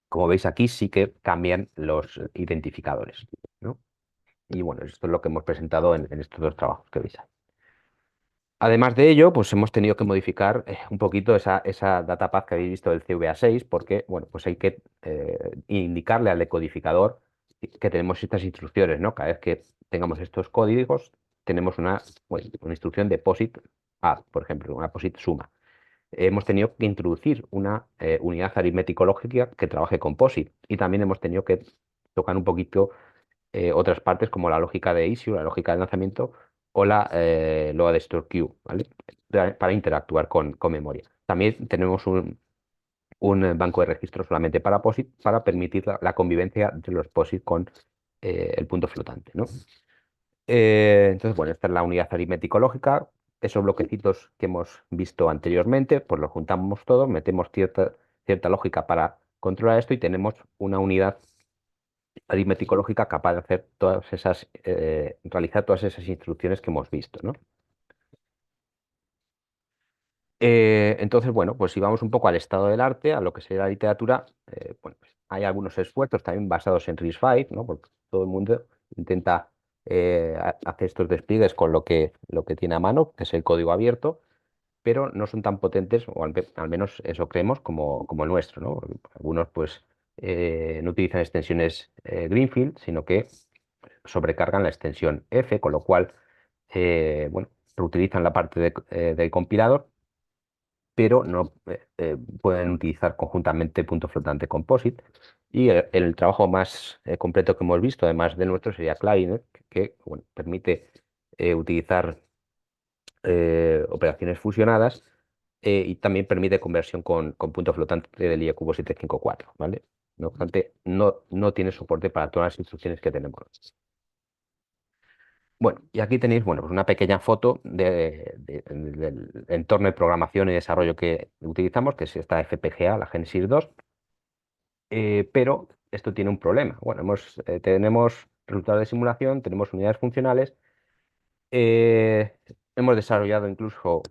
Como veis aquí sí que cambian los identificadores, ¿no? Y bueno, esto es lo que hemos presentado en estos dos trabajos que veis ahí. Además de ello, pues hemos tenido que modificar un poquito esa datapath que habéis visto del CVA6, porque bueno, pues hay que indicarle al decodificador que tenemos estas instrucciones, ¿no? Cada vez que tengamos estos códigos, tenemos una instrucción de POSIT add, por ejemplo, una POSIT suma. Hemos tenido que introducir una unidad aritmético-lógica que trabaje con POSIT, y también hemos tenido que tocar un poquito otras partes como la lógica de issue, la lógica de lanzamiento o la load store queue, ¿vale? Para interactuar con memoria. También tenemos un banco de registros solamente para POSIT para permitir la convivencia entre los POSIT con el punto flotante, ¿no? Entonces, bueno, esta es la unidad aritmético-lógica. Esos bloquecitos que hemos visto anteriormente, pues los juntamos todos, metemos cierta lógica para controlar esto y tenemos una unidad aritmético-lógica capaz de hacer todas esas, realizar todas esas instrucciones que hemos visto, ¿no? Entonces, bueno, pues si vamos un poco al estado del arte, a lo que sería la literatura, bueno, pues hay algunos esfuerzos también basados en RISC-V, ¿no? Porque todo el mundo intenta hacer estos despliegues con lo que tiene a mano, que es el código abierto, pero no son tan potentes, o al menos eso creemos, como el nuestro, ¿no? Algunos, pues, no utilizan extensiones Greenfield, sino que sobrecargan la extensión F, con lo cual, bueno, reutilizan la parte del compilador, pero no pueden utilizar conjuntamente punto flotante composite. Y el trabajo más completo que hemos visto, además del nuestro, sería Clarinet, que bueno, permite utilizar operaciones fusionadas y también permite conversión con punto flotante del IEcubo 754, ¿vale? No obstante, no tiene soporte para todas las instrucciones que tenemos. Bueno, y aquí tenéis, bueno, pues una pequeña foto del entorno de programación y desarrollo que utilizamos, que es esta FPGA, la Genesis 2, pero esto tiene un problema. Bueno, tenemos resultados de simulación, tenemos unidades funcionales, hemos desarrollado incluso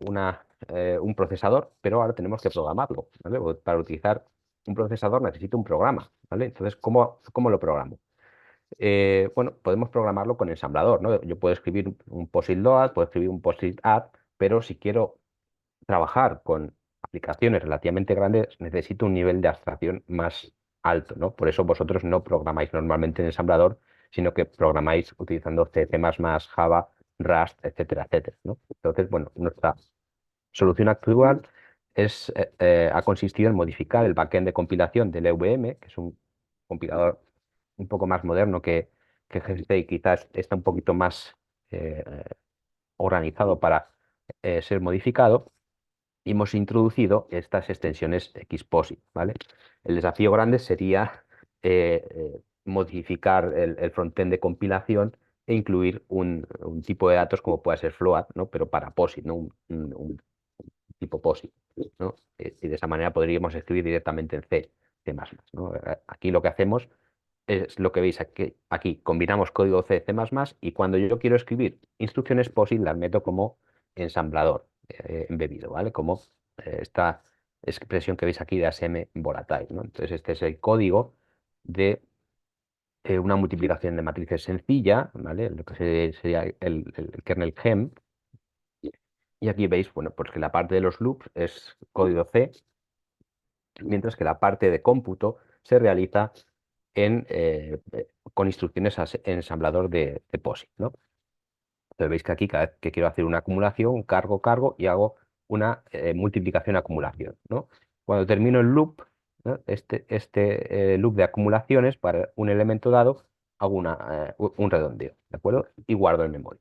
un procesador, pero ahora tenemos que programarlo, ¿vale? Para utilizar un procesador necesito un programa, ¿vale? Entonces, ¿cómo lo programo? Bueno, podemos programarlo con ensamblador, ¿no? Yo puedo escribir un POSIT load, puedo escribir un POSIT add, pero si quiero trabajar con aplicaciones relativamente grandes, necesito un nivel de abstracción más alto, ¿no? Por eso vosotros no programáis normalmente en ensamblador, sino que programáis utilizando C, C++, Java, Rust, etcétera, etcétera, ¿no? Entonces, bueno, nuestra solución actual ha consistido en modificar el backend de compilación del EVM, que es un compilador un poco más moderno que GCC, y quizás está un poquito más eh, organizado para ser modificado. Y hemos introducido estas extensiones XPOSIT, ¿vale? El desafío grande sería modificar el frontend de compilación e incluir un tipo de datos como puede ser float, ¿no? Pero para POSIT, ¿no? Un tipo POSIT, ¿no? Y de esa manera podríamos escribir directamente en C++, ¿no? Aquí lo que hacemos es lo que veis aquí combinamos código C, C++, y cuando yo quiero escribir instrucciones POSIT las meto como ensamblador embebido, ¿vale? Como esta expresión que veis aquí de ASM volatile, ¿no? Entonces este es el código de una multiplicación de matrices sencilla, ¿vale? Lo que sería el kernel gem. Y aquí veis, bueno, pues que la parte de los loops es código C, mientras que la parte de cómputo se realiza con instrucciones en ensamblador de POSIT, ¿no? Entonces veis que aquí cada vez que quiero hacer una acumulación, cargo y hago una multiplicación-acumulación, ¿no? Cuando termino el loop, ¿no? Este loop de acumulaciones para un elemento dado, hago un redondeo, ¿de acuerdo? Y guardo en memoria.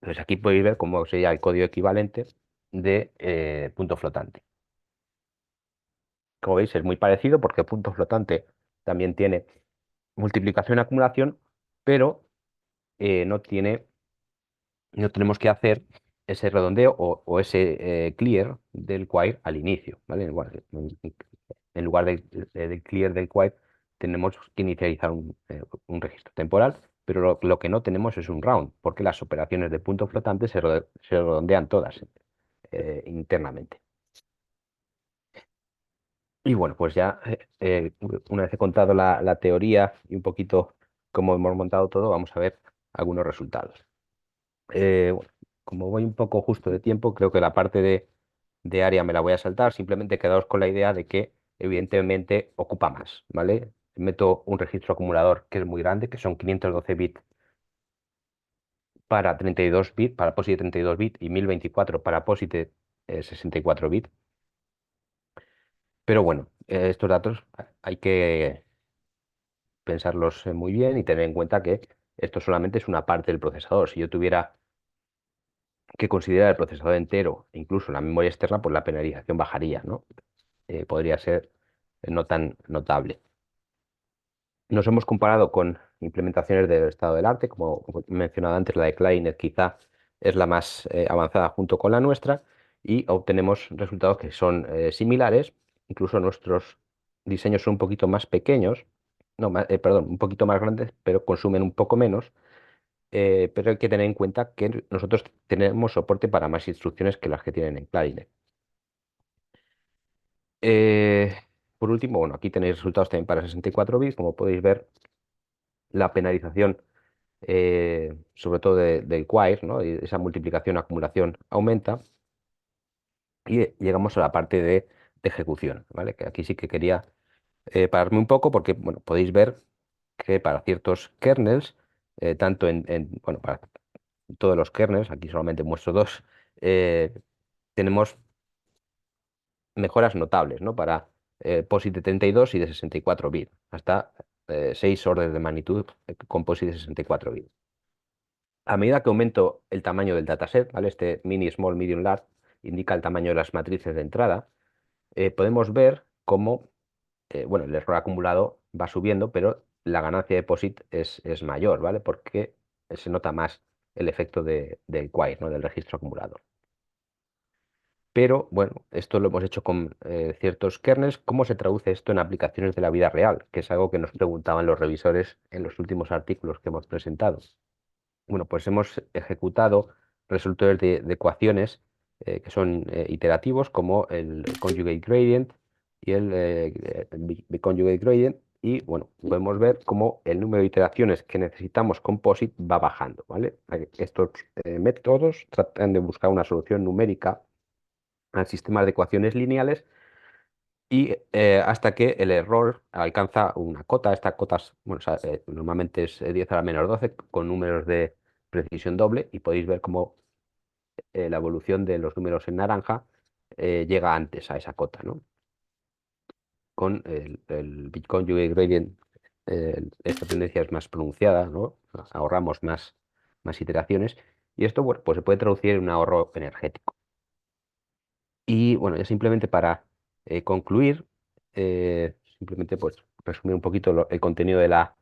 Entonces aquí podéis ver cómo sería el código equivalente de punto flotante. Como veis, es muy parecido porque punto flotante también tiene multiplicación-acumulación, pero no tenemos que hacer ese redondeo o ese clear del quire al inicio, ¿vale? En lugar del clear del quire, tenemos que inicializar un registro temporal, pero lo que no tenemos es un round, porque las operaciones de punto flotante se redondean todas internamente. Y bueno, pues ya una vez he contado la teoría y un poquito cómo hemos montado todo, vamos a ver algunos resultados. Bueno, como voy un poco justo de tiempo, creo que la parte de área me la voy a saltar. Simplemente quedaos con la idea de que evidentemente ocupa más, ¿vale? Meto un registro acumulador que es muy grande, que son 512 bits para 32 bits, para POSIT de 32 bits y 1024 para POSIT de 64 bits. Pero bueno, estos datos hay que pensarlos muy bien y tener en cuenta que esto solamente es una parte del procesador. Si yo tuviera que considerar el procesador entero, e incluso la memoria externa, pues la penalización bajaría, ¿no? Podría ser no tan notable. Nos hemos comparado con implementaciones del estado del arte, como he mencionado antes, la de Kleinet quizá es la más avanzada junto con la nuestra, y obtenemos resultados que son similares. Incluso nuestros diseños son un poquito más pequeños, no, perdón, un poquito más grandes, pero consumen un poco menos. Pero hay que tener en cuenta que nosotros tenemos soporte para más instrucciones que las que tienen en Clarinet. Eh, por último, bueno, aquí tenéis resultados también para 64 bits. Como podéis ver, la penalización, sobre todo del quire, ¿no? Y esa multiplicación-acumulación aumenta. Y llegamos a la parte de ejecución, ¿vale? Que aquí sí que quería pararme un poco porque, bueno, podéis ver que para ciertos kernels, tanto bueno, para todos los kernels, aquí solamente muestro dos, eh, tenemos mejoras notables, ¿no? Para POSIT de 32 y de 64 bits, hasta 6 órdenes de magnitud con POSIT de 64 bits. A medida que aumento el tamaño del dataset, ¿vale? Este mini, small, medium, large indica el tamaño de las matrices de entrada, podemos ver cómo bueno, el error acumulado va subiendo, pero la ganancia de POSIT es mayor, ¿vale? Porque se nota más el efecto del quire, ¿no? Del registro acumulador. Pero bueno, esto lo hemos hecho con ciertos kernels. ¿Cómo se traduce esto en aplicaciones de la vida real? Que es algo que nos preguntaban los revisores en los últimos artículos que hemos presentado. Bueno, pues hemos ejecutado resultados de ecuaciones que son iterativos, como el conjugate gradient y el biconjugate gradient. Y bueno, podemos ver cómo el número de iteraciones que necesitamos con POSIT va bajando, ¿vale? Estos métodos tratan de buscar una solución numérica al sistema de ecuaciones lineales y hasta que el error alcanza una cota. Esta cota bueno, normalmente es 10 a la menos 12 con números de precisión doble, y podéis ver cómo la evolución de los números en naranja llega antes a esa cota, ¿no? Con el Bitconjugate Gradient esta tendencia es más pronunciada, ¿no? Ahorramos más iteraciones, y esto, bueno, pues se puede traducir en un ahorro energético. Y bueno, ya simplemente para concluir, simplemente pues resumir un poquito el contenido de la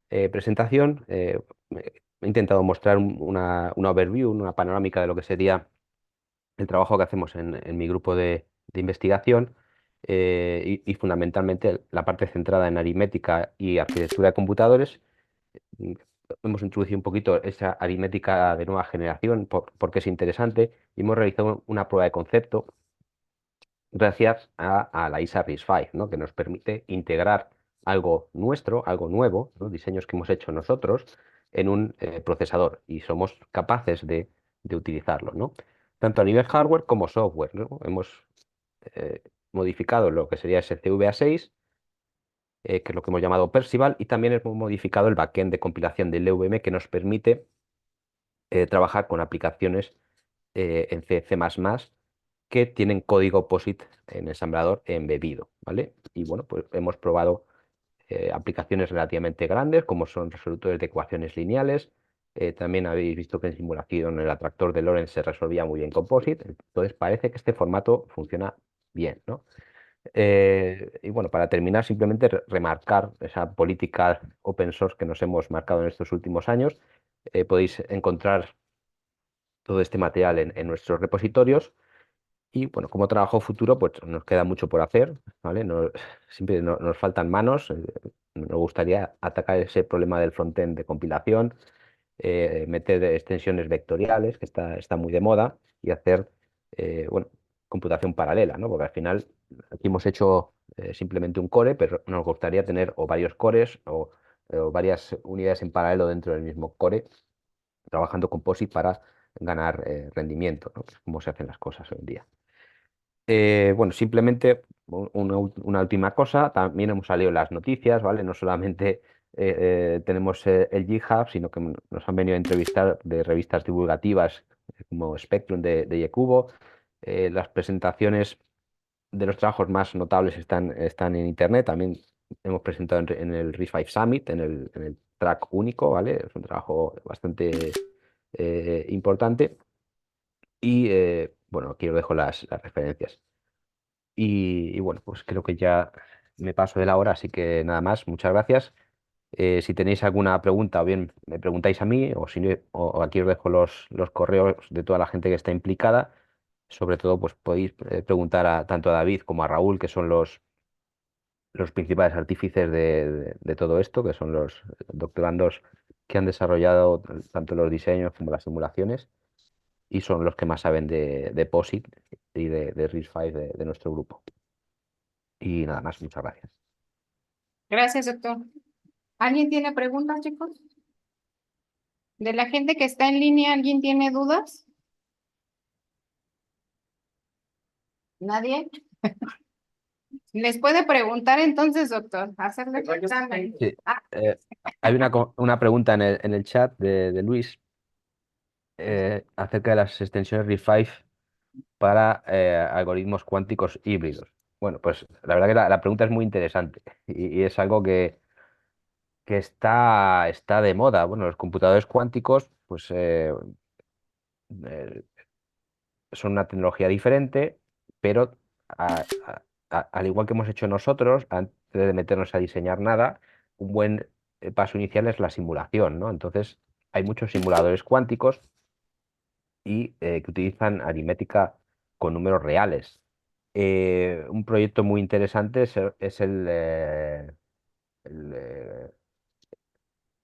presentación. He intentado mostrar una overview, una panorámica de lo que sería el trabajo que hacemos en mi grupo de investigación, y fundamentalmente la parte centrada en aritmética y arquitectura de computadores. Mm, Hemos introducido un poquito esa aritmética de nueva generación porque es interesante, y hemos realizado una prueba de concepto gracias a la ISA RISC-V, ¿no? Que nos permite integrar algo nuestro, algo nuevo, ¿no? Diseños que hemos hecho nosotros en un procesador, y somos capaces de utilizarlo, ¿no? Tanto a nivel hardware como software, ¿no? Hemos modificado lo que sería ese CVA6 que es lo que hemos llamado Percival, y también hemos modificado el backend de compilación del LVM que nos permite trabajar con aplicaciones en C++ que tienen código POSIT en ensamblador embebido, ¿vale? Y bueno, pues hemos probado aplicaciones relativamente grandes, como son resolutores de ecuaciones lineales. También habéis visto que en simulación el atractor de Lorentz se resolvía muy bien con POSIT. Entonces parece que este formato funciona bien, ¿no? Y bueno, para terminar, simplemente remarcar esa política open source que nos hemos marcado en estos últimos años. Podéis encontrar todo este material en nuestros repositorios. Y bueno, como trabajo futuro, pues nos queda mucho por hacer, ¿vale? Siempre nos faltan manos. Nos gustaría atacar ese problema del frontend de compilación, meter extensiones vectoriales, que está muy de moda, y hacer, bueno, computación paralela, ¿no? Porque al final aquí hemos hecho simplemente un core, pero nos gustaría tener o varios cores o varias unidades en paralelo dentro del mismo core, trabajando con POSIX para ganar rendimiento, ¿no? Que es como se hacen las cosas hoy en día. Bueno, simplemente una última cosa, también hemos salido en las noticias, ¿vale? No solamente tenemos el GitHub, sino que nos han venido a entrevistar de revistas divulgativas como Spectrum de Yecubo. Las presentaciones de los trabajos más notables están en Internet. También hemos presentado en el RISC-V Summit, en el track único, ¿vale? Es un trabajo bastante importante. Y bueno, aquí os dejo las referencias. Y bueno, pues creo que ya me paso de la hora, así que nada más, muchas gracias. Si tenéis alguna pregunta, o bien me preguntáis a mí, o, si no, o aquí os dejo los correos de toda la gente que está implicada. Sobre todo, pues podéis preguntar tanto a David como a Raúl, que son los principales artífices de todo esto, que son los doctorandos que han desarrollado tanto los diseños como las simulaciones, y son los que más saben de POSIT y de RISC-V de nuestro grupo. Y nada más, muchas gracias. Gracias, doctor. ¿Alguien tiene preguntas, chicos? De la gente que está en línea, ¿alguien tiene dudas? ¿Nadie? Les puede preguntar entonces, doctor, hacerle examen. Sí, Ah, hay una pregunta en el chat de Luis acerca de las extensiones RISC-V para algoritmos cuánticos híbridos. Bueno, pues la verdad que la pregunta es muy interesante y es algo que está de moda. Bueno, los computadores cuánticos, pues eh, son una tecnología diferente, pero al igual que hemos hecho nosotros, antes de meternos a diseñar nada, un buen paso inicial es la simulación, ¿no? Entonces, hay muchos simuladores cuánticos y que utilizan aritmética con números reales. Un proyecto muy interesante es el, eh,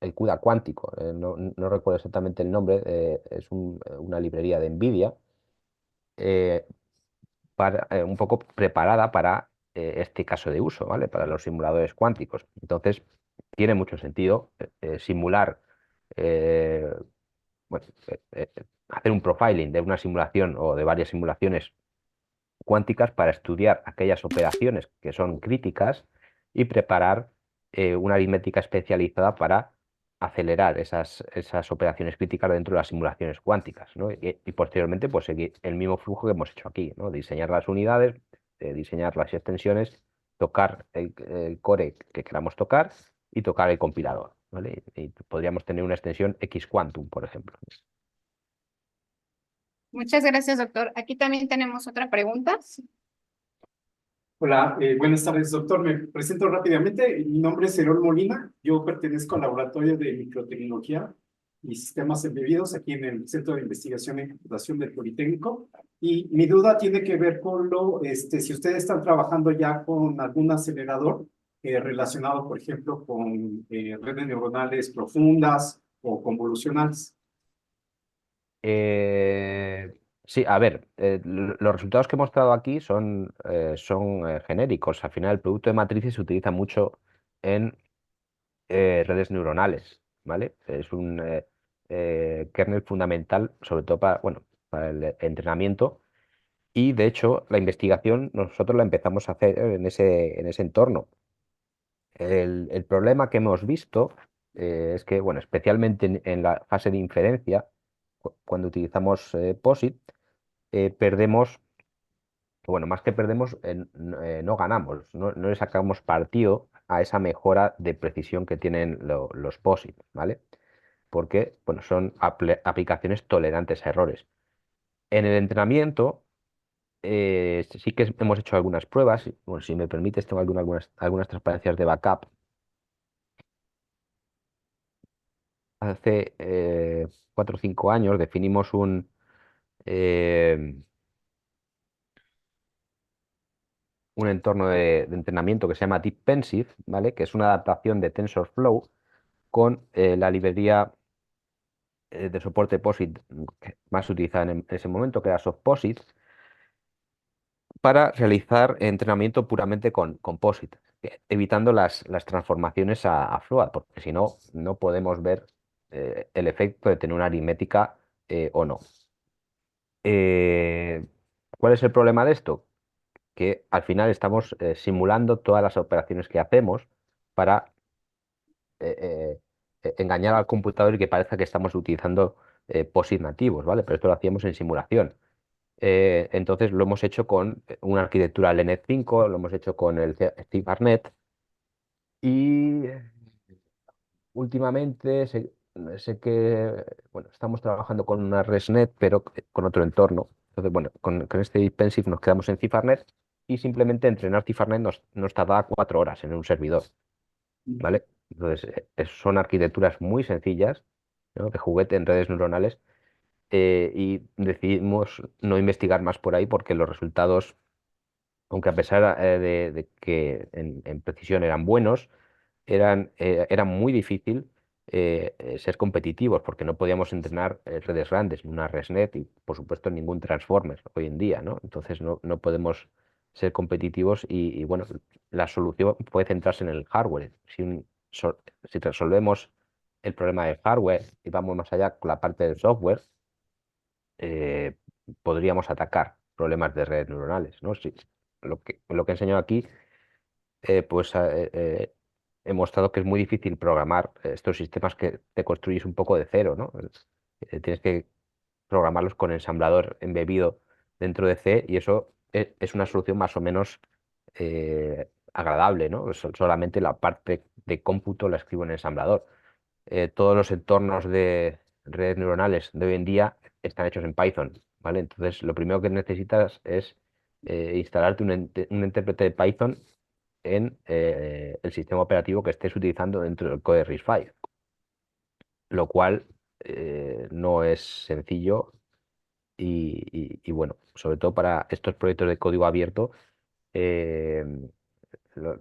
el CUDA cuántico. No recuerdo exactamente el nombre, es una librería de NVIDIA. eh, un poco preparada para este caso de uso, ¿vale? Para los simuladores cuánticos. Entonces, tiene mucho sentido simular, eh, bueno, hacer un profiling de una simulación o de varias simulaciones cuánticas para estudiar aquellas operaciones que son críticas y preparar una aritmética especializada para acelerar esas operaciones críticas dentro de las simulaciones cuánticas, ¿no? Y posteriormente, pues seguir el mismo flujo que hemos hecho aquí, ¿no? Diseñar las unidades, diseñar las extensiones, tocar el core que queramos tocar y tocar el compilador, ¿vale? Y podríamos tener una extensión X-Quantum, por ejemplo. muchas gracias, doctor. Aquí también tenemos otra pregunta. Hola, buenas tardes, doctor. Me presento rápidamente. Mi nombre es Herol Molina. Yo pertenezco al Laboratorio de Microtecnología y Sistemas Embebidos aquí en el Centro de Investigación y Computación del Politécnico. Y mi duda tiene que ver con si ustedes están trabajando ya con algún acelerador relacionado, por ejemplo, con redes neuronales profundas o convolucionales. Sí, a ver, los resultados que he mostrado aquí son genéricos. Al final, el producto de matrices se utiliza mucho en redes neuronales, ¿vale? Es un kernel fundamental, sobre todo bueno, para el entrenamiento. Y de hecho, la investigación nosotros la empezamos a hacer en ese entorno. El problema que hemos visto es que, bueno, especialmente en la fase de inferencia, cuando utilizamos POSIT, perdemos, bueno, más que perdemos, no ganamos, no le sacamos partido a esa mejora de precisión que tienen los POSIT, ¿vale? Porque, bueno, son aplicaciones tolerantes a errores. En el entrenamiento, sí que hemos hecho algunas pruebas. Bueno, si me permites, tengo algunas transparencias de backup. Hace 4 o 5 años definimos eh, un entorno de entrenamiento que se llama Deep Pensive, ¿vale? Que es una adaptación de TensorFlow con la librería de soporte POSIT más utilizada en ese momento, que era SoftPOSIT, para realizar entrenamiento puramente con POSIT, evitando las transformaciones a float, porque si no, no podemos ver el efecto de tener una aritmética o no. Eh, ¿Cuál es el problema de esto? Que al final estamos simulando todas las operaciones que hacemos para engañar al computador y que parezca que estamos utilizando POSIT nativos, ¿vale? Pero esto lo hacíamos en simulación. Entonces lo hemos hecho con una arquitectura LNet 5, lo hemos hecho con el CIFARNet y últimamente sé que bueno, estamos trabajando con una ResNet, pero con otro entorno. Entonces, bueno, con este Deep nos quedamos en CIFARNet y simplemente entrenar CIFARNet nos tarda 4 horas en un servidor, ¿vale? Entonces, son arquitecturas muy sencillas, ¿no? De juguete en redes neuronales, y decidimos no investigar más por ahí porque los resultados, aunque a pesar de que en precisión eran buenos, era muy difícil ser competitivos porque no podíamos entrenar redes grandes, ni una ResNet y, por supuesto, ningún Transformer hoy en día, ¿no? Entonces no podemos ser competitivos y, bueno, la solución puede centrarse en el hardware. Si resolvemos el problema del hardware y vamos más allá con la parte del software, eh, podríamos atacar problemas de redes neuronales, ¿no? Lo que he enseñado aquí, pues he mostrado que es muy difícil programar estos sistemas que te construyes un poco de cero, ¿no? Tienes que programarlos con ensamblador embebido dentro de C y eso es una solución más o menos agradable, ¿no? Solamente la parte de cómputo la escribo en ensamblador. Todos los entornos de redes neuronales de hoy en día están hechos en Python, ¿vale? Entonces, lo primero que necesitas es instalarte un intérprete de Python en el sistema operativo que estés utilizando dentro del code RISC-V, lo cual no es sencillo y, bueno, sobre todo para estos proyectos de código abierto, eh, lo-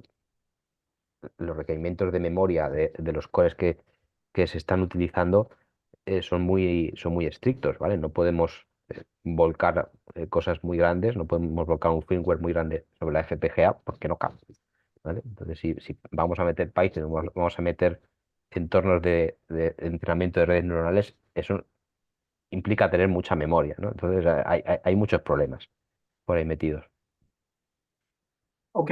los requerimientos de memoria de los cores que se están utilizando son muy estrictos, ¿vale? No podemos volcar cosas muy grandes, no podemos volcar un firmware muy grande sobre la FPGA porque no cabe, ¿vale? Entonces, si vamos a meter Python, vamos a meter entornos de entrenamiento de redes neuronales, eso implica tener mucha memoria, ¿no? Entonces, hay muchos problemas por ahí metidos. Ok,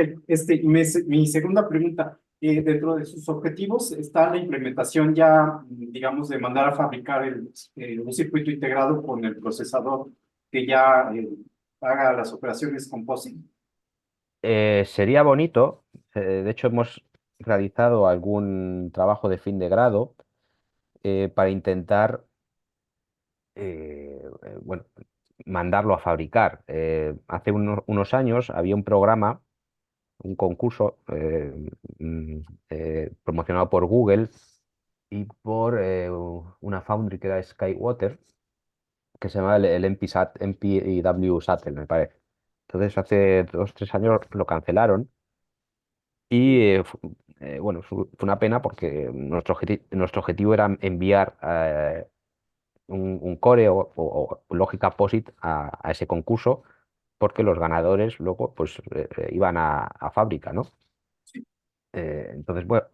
mi segunda pregunta, dentro de sus objetivos está la implementación ya, digamos, de mandar a fabricar un circuito integrado con el procesador que ya haga las operaciones con POSIX. Sería bonito, de hecho hemos realizado algún trabajo de fin de grado para intentar, bueno, mandarlo a fabricar. Hace unos años había un programa, un concurso mm, promocionado por Google y por una foundry que era Skywater, que se llamaba el MPW Shuttle, me parece. Entonces hace 2 o 3 años lo cancelaron. Y bueno, fue una pena porque nuestro objetivo era enviar un core o lógica POSIT a ese concurso, porque los ganadores luego pues iban a fábrica, ¿no? Entonces, bueno,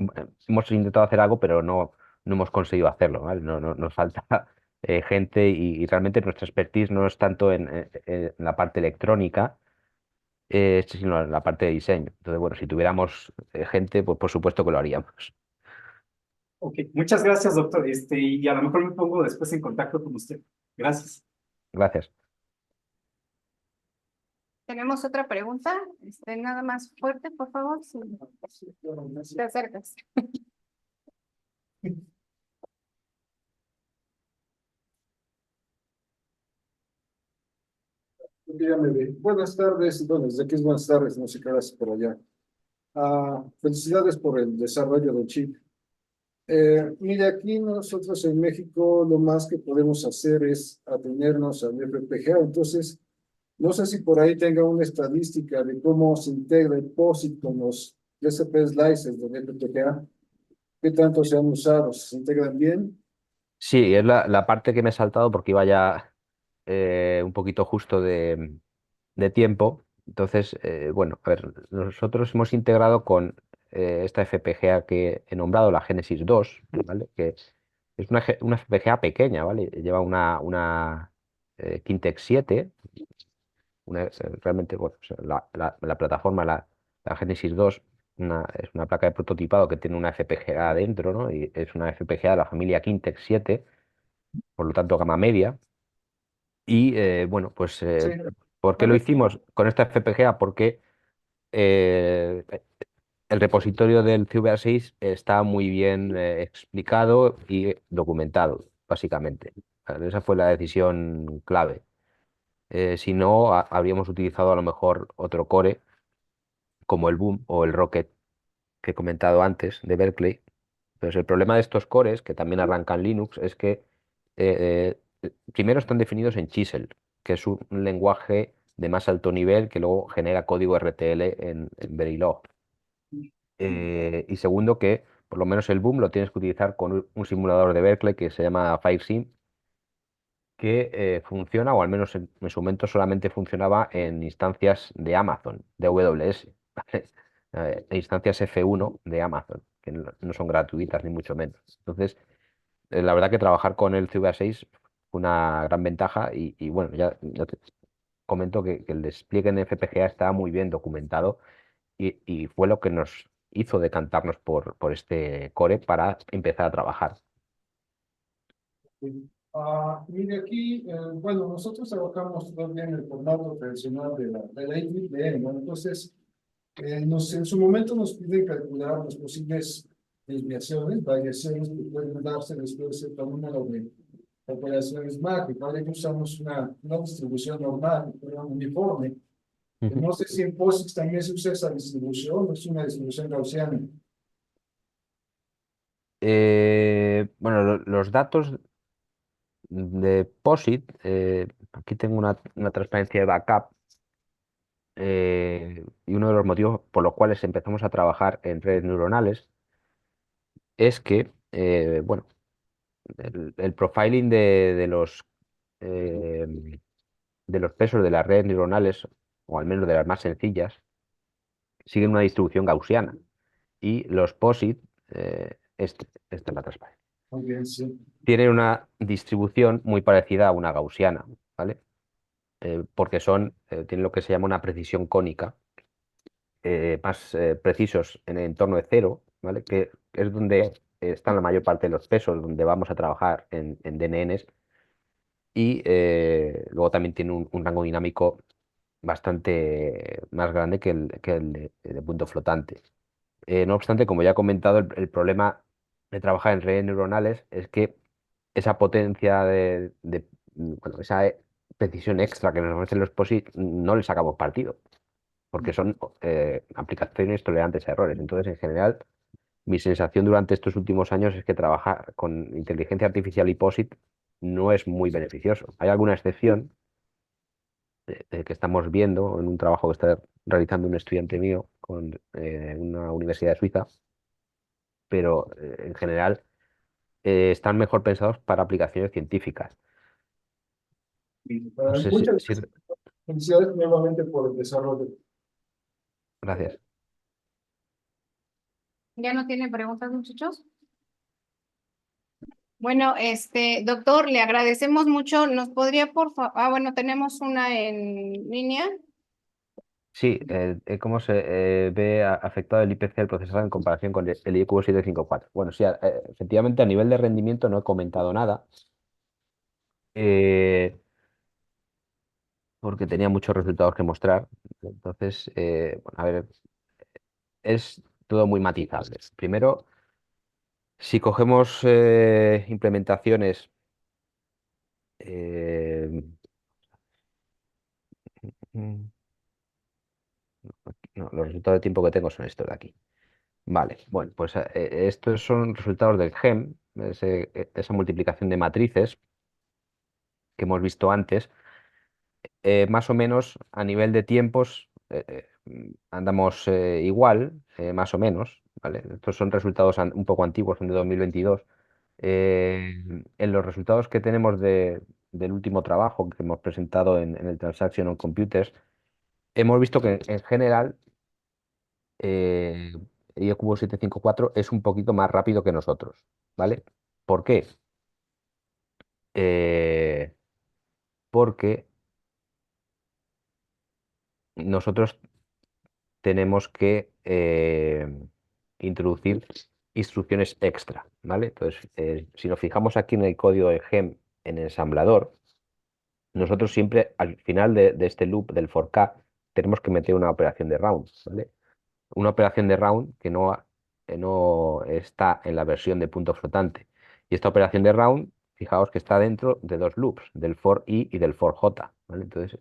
hemos intentado hacer algo, pero no hemos conseguido hacerlo, ¿vale? Nos falta gente y realmente nuestra expertise no es tanto en la parte electrónica, sino la parte de diseño. Entonces, bueno, si tuviéramos gente, pues por supuesto que lo haríamos. Ok, muchas gracias, doctor. Y a lo mejor me pongo después en contacto con usted. Gracias. Gracias. Tenemos otra pregunta. Nada más fuerte, por favor. Si te acercas. Dígame, buenas tardes, bueno, desde aquí es buenas tardes, no sé qué horas por allá. Felicidades por el desarrollo del chip. Mire, aquí nosotros en México lo más que podemos hacer es atenernos al FPGA, entonces no sé si por ahí tenga una estadística de cómo se integra el POSIT con los DCP slices del FPGA, qué tanto se han usado, si se integran bien. Sí, es la parte que me he saltado porque iba ya un poquito justo de tiempo. Entonces, bueno, a ver, nosotros hemos integrado con esta FPGA que he nombrado, la Genesis 2, ¿vale? Que es una FPGA pequeña, ¿vale? Lleva una Kintex 7, realmente, bueno, o sea, la plataforma, la Genesis 2, es una placa de prototipado que tiene una FPGA dentro, ¿no? Y es una FPGA de la familia Kintex 7, por lo tanto, gama media. Y bueno, pues, Sí, ¿por qué lo hicimos con esta FPGA? Porque eh, el repositorio del CVA6 está muy bien explicado y documentado, básicamente. Vale, esa fue la decisión clave. Si no, habríamos utilizado a lo mejor otro core, como el Boom o el Rocket que he comentado antes, de Berkeley. Entonces, el problema de estos cores, que también arrancan Linux, es que primero están definidos en Chisel, que es un lenguaje de más alto nivel que luego genera código RTL en Verilog. Y segundo, que por lo menos el Boom lo tienes que utilizar con un simulador de Berkeley que se llama FireSim, que funciona, o al menos en su momento solamente funcionaba en instancias de Amazon, de AWS, ¿vale? Instancias F1 de Amazon, que no son gratuitas ni mucho menos. Entonces, la verdad que trabajar con el CVA6 fue una gran ventaja y bueno, ya te comento que el despliegue en FPGA está muy bien documentado y fue lo que nos hizo decantarnos por este core para empezar a trabajar. Mire, aquí, bueno, nosotros trabajamos todavía en el formato tradicional de la IEEE, ¿no? Entonces, en su momento nos piden calcular las posibles desviaciones, variaciones que pueden darse después de cierto número de operaciones MAC, para que usamos una distribución normal, una uniforme. Ujú. No sé si en POSIX también se usa esa distribución, o es una distribución gaussiana. Bueno, los datos de POSIT, aquí tengo una transparencia de backup, y uno de los motivos por los cuales empezamos a trabajar en redes neuronales es que, bueno, el profiling eh, de los pesos de las redes neuronales, o al menos de las más sencillas, siguen una distribución gaussiana. Y los POSIT, esta es la transparencia, Muy bien, sí. tienen una distribución muy parecida a una gaussiana, ¿vale? Porque tienen lo que se llama una precisión cónica, más precisos en el entorno de cero, ¿vale? Que es donde están la mayor parte de los pesos, donde vamos a trabajar en DNNs, y luego también tiene un rango dinámico bastante más grande que el de punto flotante. No obstante, como ya he comentado, el problema de trabajar en redes neuronales es que esa potencia bueno, esa precisión extra que nos ofrecen los POSIT no le sacamos partido, porque son aplicaciones tolerantes a errores. Entonces, en general, mi sensación durante estos últimos años es que trabajar con inteligencia artificial y POSIT no es muy beneficioso. Hay alguna excepción que estamos viendo en un trabajo que está realizando un estudiante mío con una universidad de Suiza, pero en general están mejor pensados para aplicaciones científicas. No sé Muchas gracias. Felicidades nuevamente por el desarrollo. Gracias. ¿Ya no tiene preguntas, muchachos? Bueno, doctor, le agradecemos mucho. ¿Nos podría, por favor? Bueno, tenemos una en línea. Sí, cómo se ve afectado el IPC del procesador en comparación con el iQOO 754. Bueno, sí, efectivamente a nivel de rendimiento no he comentado nada, eh, porque tenía muchos resultados que mostrar. Entonces, bueno, a ver, es todo muy matizable. Primero, si cogemos implementaciones, eh, mm, no, los resultados de tiempo que tengo son estos de aquí. Vale, bueno, pues estos son resultados del GEM, esa multiplicación de matrices que hemos visto antes. Más o menos a nivel de tiempos andamos igual, más o menos, ¿vale? Estos son resultados un poco antiguos, son de 2022. En los resultados que tenemos del último trabajo que hemos presentado en el Transaction on Computers, hemos visto que en general eh, IEQ 754 es un poquito más rápido que nosotros, ¿vale? ¿Por qué? Eh, Porque nosotros tenemos que introducir instrucciones extra, ¿vale? Entonces, si nos fijamos aquí en el código de GEM en el ensamblador, nosotros siempre al final de este loop del for k tenemos que meter una operación de round, ¿vale? Una operación de round que no está en la versión de punto flotante. Y esta operación de round, fijaos que está dentro de dos loops, del for i y del for j, ¿vale? Entonces,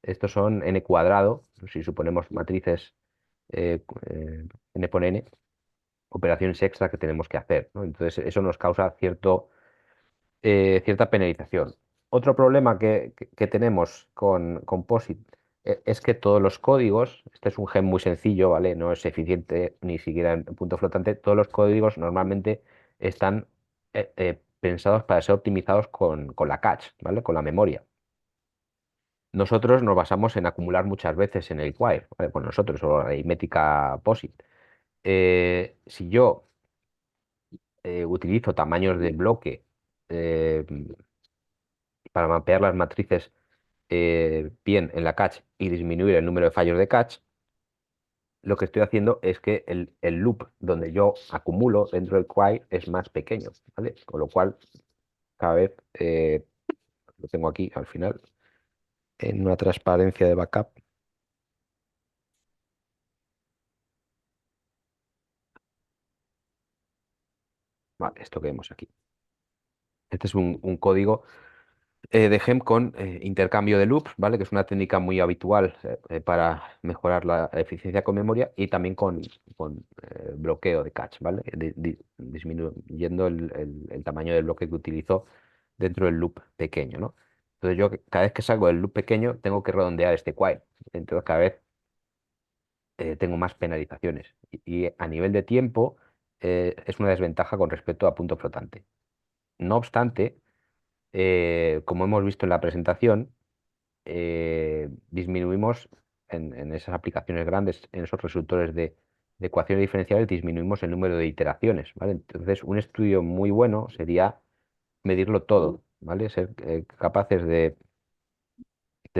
estos son n cuadrado, si suponemos matrices n por n, operaciones extra que tenemos que hacer, ¿no? Entonces, eso nos causa cierta penalización. Otro problema que tenemos con POSIT es que todos los códigos, este es un gen muy sencillo, ¿vale? No es eficiente ni siquiera en punto flotante, todos los códigos normalmente están pensados para ser optimizados con la cache, ¿vale? Con la memoria. Nosotros nos basamos en acumular muchas veces en el quire, ¿vale? Pues nosotros, o la aritmética POSIT. Si yo utilizo tamaños de bloque eh, para mapear las matrices bien en la cache y disminuir el número de fallos de cache, lo que estoy haciendo es que el loop donde yo acumulo dentro del quire es más pequeño, ¿vale? Con lo cual, cada vez, lo tengo aquí al final, en una transparencia de backup. Vale, esto que vemos aquí. Este es un código de GEM con intercambio de loops, ¿vale? Que es una técnica muy habitual para mejorar la eficiencia con memoria y también con bloqueo de cache, ¿vale? Disminuyendo el tamaño del bloque que utilizo dentro del loop pequeño, ¿no? Entonces yo cada vez que salgo del loop pequeño tengo que redondear este while. Entonces cada vez tengo más penalizaciones. Y a nivel de tiempo es una desventaja con respecto a punto flotante. No obstante, como hemos visto en la presentación, disminuimos en esas aplicaciones grandes, en esos resultores de ecuaciones diferenciales, disminuimos el número de iteraciones, ¿vale? Entonces, un estudio muy bueno sería medirlo todo, ¿vale? Ser capaces de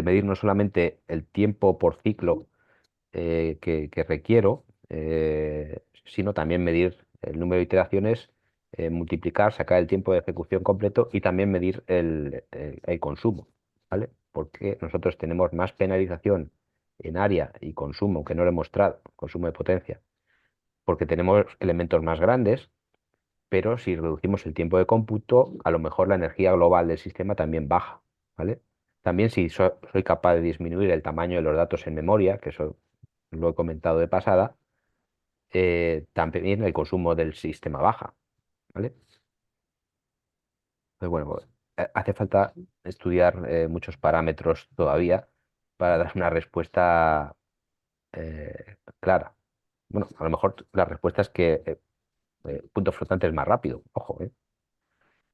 medir no solamente el tiempo por ciclo que requiero, sino también medir el número de iteraciones, multiplicar, sacar el tiempo de ejecución completo y también medir el consumo, ¿vale? Porque nosotros tenemos más penalización en área y consumo, que no lo he mostrado, consumo de potencia, porque tenemos elementos más grandes, pero si reducimos el tiempo de cómputo, a lo mejor la energía global del sistema también baja, ¿vale? También si soy capaz de disminuir el tamaño de los datos en memoria, que eso lo he comentado de pasada, también el consumo del sistema baja, ¿vale? Pues bueno, hace falta estudiar muchos parámetros todavía para dar una respuesta clara. Bueno, a lo mejor la respuesta es que punto flotante es más rápido, ojo,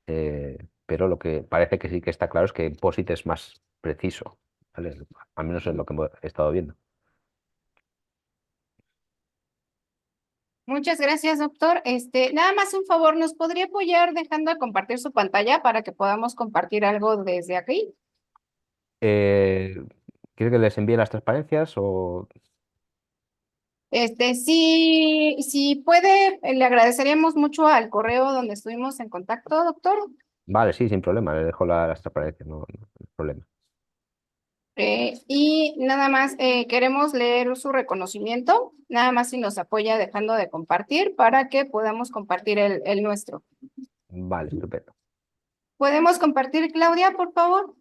pero lo que parece que sí que está claro es que POSIT es más preciso, ¿vale? Al menos es lo que hemos estado viendo. Muchas gracias, doctor. Nada más un favor, ¿nos podría apoyar dejando de compartir su pantalla para que podamos compartir algo desde aquí? Eh, ¿Quieres que les envíe las transparencias o...? Si puede, le agradeceríamos mucho al correo donde estuvimos en contacto, doctor. Vale, sí, sin problema, le dejo las transparencias, no hay problema. Y nada más queremos leer su reconocimiento, nada más si nos apoya dejando de compartir para que podamos compartir el nuestro. Vale, estupendo. ¿Podemos compartir, Claudia, por favor?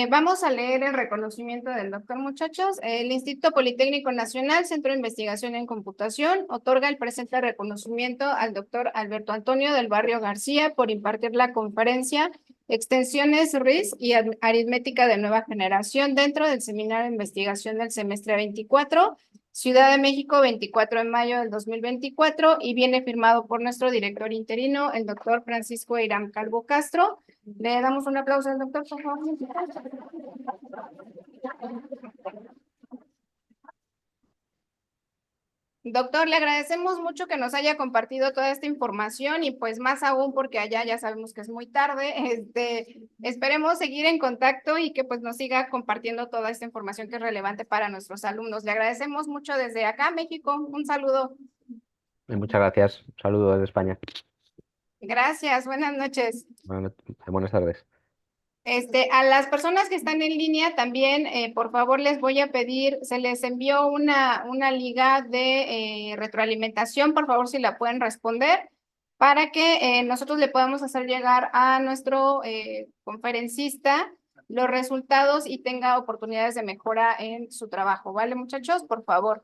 Vamos a leer el reconocimiento del doctor, muchachos. El Instituto Politécnico Nacional, Centro de Investigación en Computación, otorga el presente reconocimiento al doctor Alberto Antonio del Barrio García por impartir la conferencia Extensiones RIS y Aritmética de Nueva Generación dentro del Seminario de Investigación del semestre 24, Ciudad de México, 24 de mayo del 2024, y viene firmado por nuestro director interino, el doctor Francisco Irán Calvo Castro. Le damos un aplauso al doctor, por favor. Doctor, le agradecemos mucho que nos haya compartido toda esta información y pues más aún porque allá ya sabemos que es muy tarde. Esperemos seguir en contacto y que pues nos siga compartiendo toda esta información que es relevante para nuestros alumnos. Le agradecemos mucho desde acá, México. Un saludo. Muchas gracias. Un saludo desde España. Gracias, buenas noches. Buenas tardes. A las personas que están en línea también, por favor, les voy a pedir, se les envió una liga de retroalimentación, por favor, si la pueden responder, para que nosotros le podamos hacer llegar a nuestro conferencista los resultados y tenga oportunidades de mejora en su trabajo. ¿Vale, muchachos? Por favor.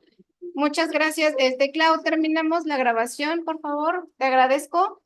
Muchas gracias. Clau, terminamos la grabación, por favor. Te agradezco.